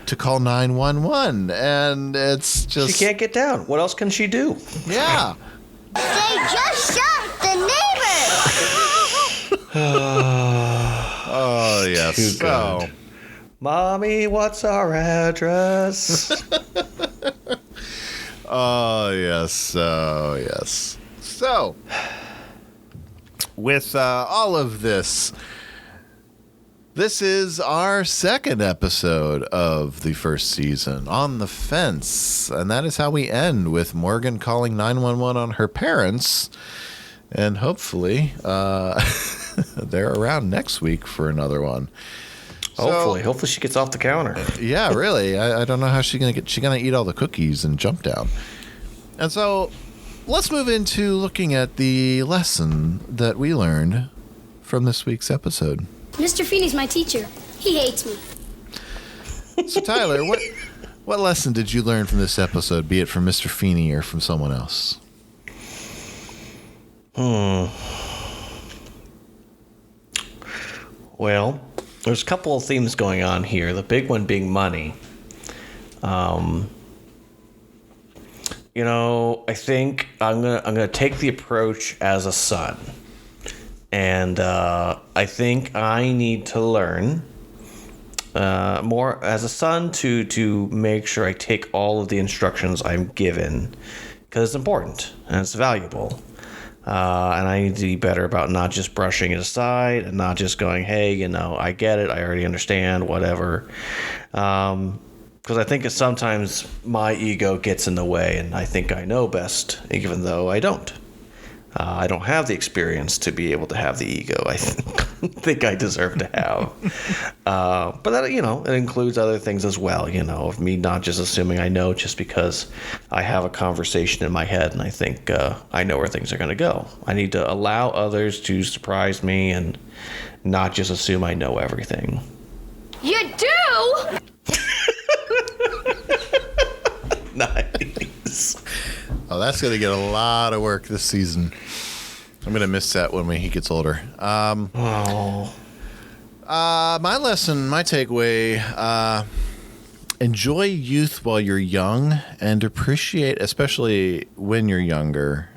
to call 911. And it's just... She can't get down. What else can she do? Yeah. They just shot the neighbor. Oh, yes. Too good. Mommy, what's our address? Oh, yes. Oh, yes. So, with all of this, this is our second episode of the first season, On the Fence. And that is how we end, with Morgan calling 911 on her parents. And hopefully, they're around next week for another one. Hopefully she gets off the counter. Yeah, really. I don't know how she's gonna get. She's gonna eat all the cookies and jump down. And so, let's move into looking at the lesson that we learned from this week's episode. Mr. Feeney's my teacher. He hates me. So, Tyler, what lesson did you learn from this episode, be it from Mr. Feeney or from someone else? Well, there's a couple of themes going on here. The big one being money. I think I'm gonna take the approach as a son, and I think I need to learn more as a son to make sure I take all of the instructions I'm given, because it's important and it's valuable. And I need to be better about not just brushing it aside and not just going, hey, you know, I get it, I already understand, whatever. Because I think sometimes my ego gets in the way and I think I know best, even though I don't. I don't have the experience to be able to have the ego I think I deserve to have. But that, you know, it includes other things as well, you know, of me not just assuming I know just because I have a conversation in my head and I think I know where things are going to go. I need to allow others to surprise me and not just assume I know everything. You do? Nice. Oh, that's going to get a lot of work this season. I'm going to miss that when he gets older. My lesson, my takeaway, enjoy youth while you're young and appreciate, especially when you're younger,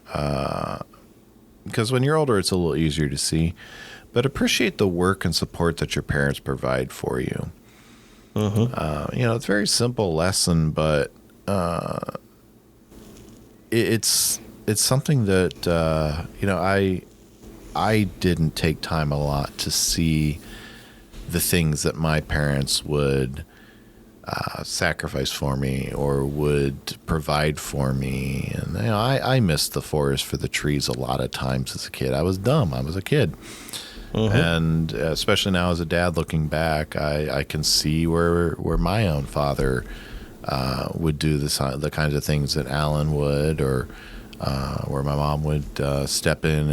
because when you're older, it's a little easier to see, but appreciate the work and support that your parents provide for you. Mm-hmm. You know, it's a very simple lesson, but it's something that you know, I didn't take time a lot to see the things that my parents would sacrifice for me or would provide for me. And you know, I missed the forest for the trees a lot of times as a kid. I was dumb. I was a kid. Mm-hmm. And especially now as a dad looking back, I can see where my own father would do the kinds of things that Alan would, or where my mom would step in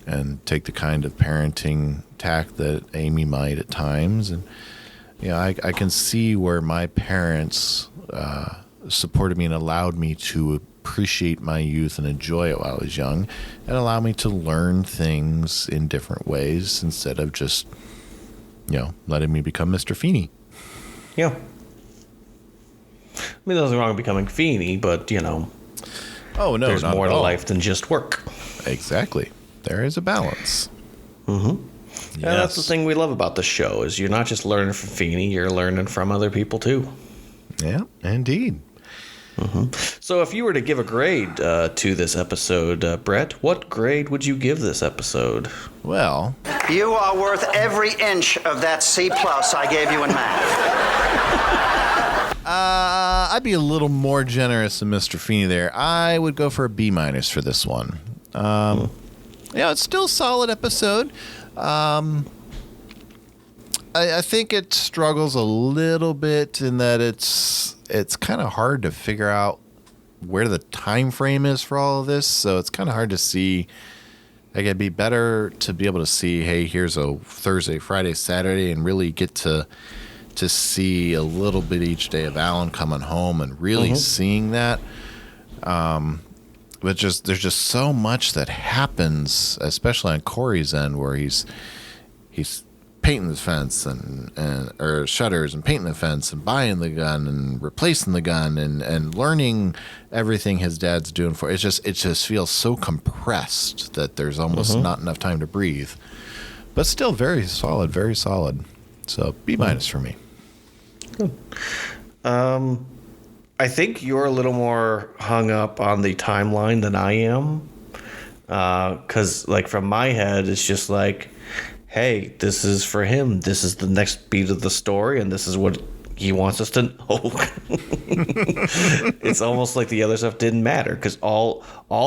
and take the kind of parenting tack that Amy might at times. And you know, I can see where my parents supported me and allowed me to appreciate my youth and enjoy it while I was young, and allow me to learn things in different ways instead of just, you know, letting me become Mr. Feeney. Yeah. I mean, there's nothing wrong with becoming Feeney, but, you know, oh no, there's more to life than just work. Exactly. There is a balance. Mm-hmm. Yes. And that's the thing we love about the show, is you're not just learning from Feeney, you're learning from other people too. Yeah, indeed. Mm-hmm. So if you were to give a grade to this episode, Brett, what grade would you give this episode? Well, you are worth every inch of that C+ I gave you in math. I'd be a little more generous than Mr. Feeney there. I would go for a B- for this one. Yeah, it's still a solid episode. I think it struggles a little bit in that it's kind of hard to figure out where the time frame is for all of this. So it's kind of hard to see. Like, it'd be better to be able to see, hey, here's a Thursday, Friday, Saturday, and really get to see a little bit each day of Alan coming home and really seeing that. But there's just so much that happens, especially on Corey's end, where he's painting the fence or shutters and painting the fence and buying the gun and replacing the gun and learning everything his dad's doing for it. It just feels so compressed that there's almost not enough time to breathe. But still very solid, very solid. So B- for me. Good. I think you're a little more hung up on the timeline than I am. 'Cause like from my head, it's just like, hey, this is for him. This is the next beat of the story, and this is what he wants us to know. It's almost like the other stuff didn't matter, because all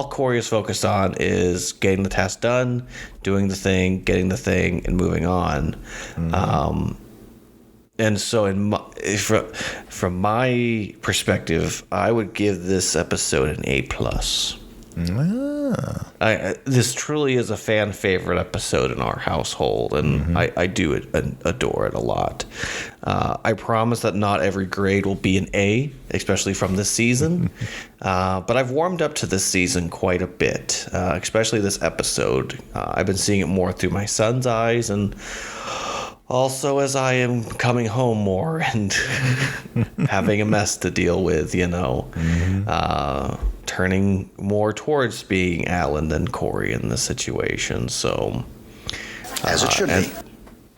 Corey is focused on is getting the task done, doing the thing, getting the thing, and moving on. And so from my perspective, I would give this episode an A+. This truly is a fan favorite episode in our household, and I do adore it a lot. I promise that not every grade will be an A, especially from this season. But I've warmed up to this season quite a bit, especially this episode. I've been seeing it more through my son's eyes, and also as I am coming home more and having a mess to deal with, you know. Turning more towards being Alan than Corey in this situation. So, as it should be.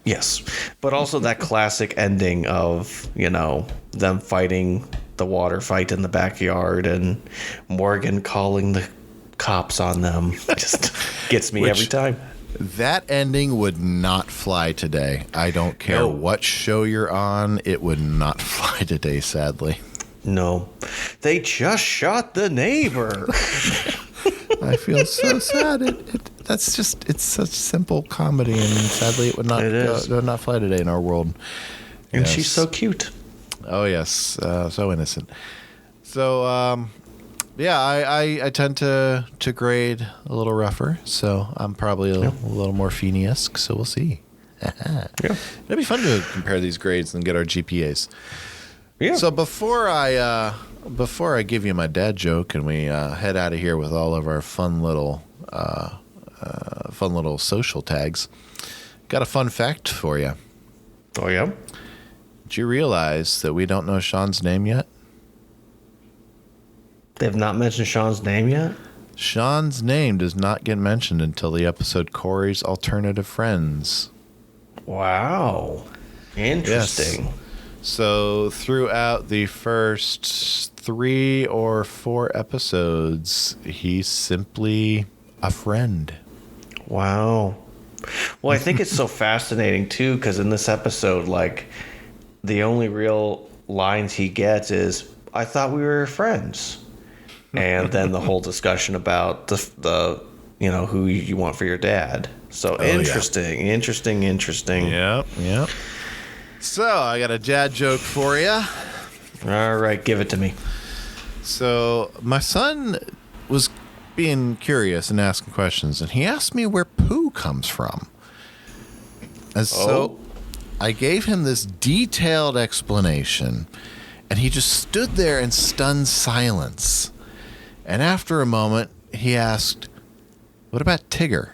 Yes, but also that classic ending of, them fighting the water fight in the backyard and Morgan calling the cops on them just gets me every time. That ending would not fly today. I don't care what show you're on. It would not fly today, sadly. No. They just shot the neighbor. I feel so sad. It's such simple comedy, and sadly it would not fly today in our world. And Yes. she's so cute. Oh, yes. So innocent. So, I tend to grade a little rougher, so I'm probably a little more Feeney-esque, so we'll see. Yeah. It'd be fun to compare these grades and get our GPAs. Yeah. So before I give you my dad joke and we head out of here with all of our fun little social tags, got a fun fact for you. Oh, yeah? Did you realize that we don't know Sean's name yet? They have not mentioned Sean's name yet? Sean's name does not get mentioned until the episode Corey's Alternative Friends. Wow. Interesting. Yes. So throughout the first 3 or 4 episodes, he's simply a friend. Wow. Well, I think it's so fascinating, too, because in this episode, the only real lines he gets is, I thought we were friends. And then the whole discussion about the who you want for your dad. So interesting. Yep. So I got a dad joke for you. All right, give it to me. So my son was being curious and asking questions, and he asked me where poo comes from. And so I gave him this detailed explanation, and he just stood there in stunned silence. And after a moment, he asked, "What about Tigger?"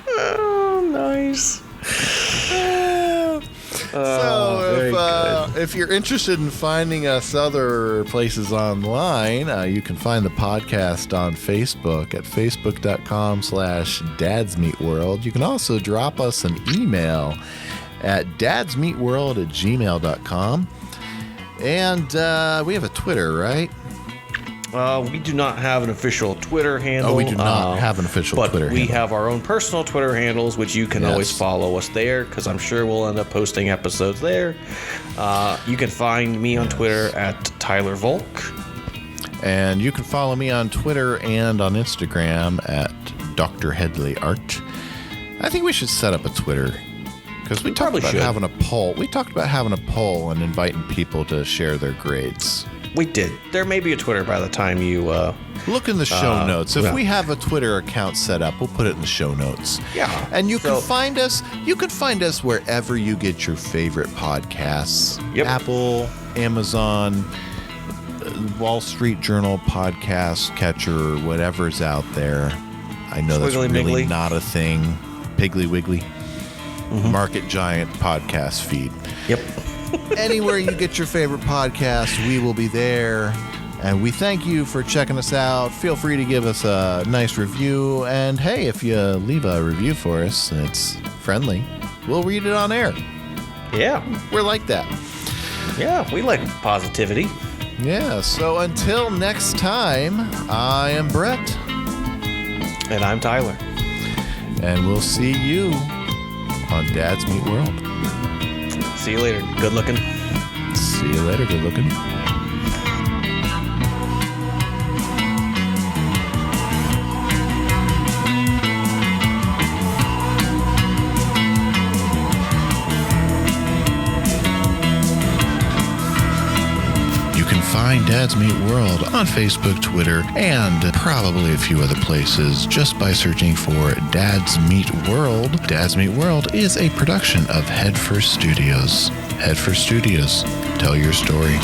Oh, nice. If you're interested in finding us other places online, you can find the podcast on Facebook at facebook.com/dadsmeetworld. You can also drop us an email at dadsmeetworld@gmail.com. And we have a Twitter, right? We do not have an official Twitter handle. Oh, we do not have an official Twitter handle. But we handle. have our own personal Twitter handles, which you can always follow us there, because I'm sure we'll end up posting episodes there. You can find me on Twitter at Tyler Volk. And you can follow me on Twitter and on Instagram at Dr. Headley Art. I think we should set up a Twitter, because we talked about having a poll. We talked about having a poll and inviting people to share their grades. We did. There may be a Twitter by the time you... Look in the show notes. If we have a Twitter account set up, we'll put it in the show notes. Yeah. And you can find us. You can find us wherever you get your favorite podcasts. Yep. Apple, Amazon, Wall Street Journal podcast catcher, whatever's out there. I know that's really not a thing. Piggly Wiggly. Mm-hmm. Market Giant podcast feed. Yep. Anywhere you get your favorite podcast, we will be there. And we thank you for checking us out. Feel free to give us a nice review. And hey, if you leave a review for us and it's friendly, we'll read it on air. Yeah. We're like that. Yeah, we like positivity. Yeah, so until next time, I am Brett. And I'm Tyler. And we'll see you on Dad's Meet World. See you later. Good looking. See you later. Good looking. You can find Dad's Meet World on Facebook, Twitter, and probably a few other places just by searching for Dad's Meet World. Dad's Meet World is a production of Headfirst Studios. Headfirst Studios. Tell your story.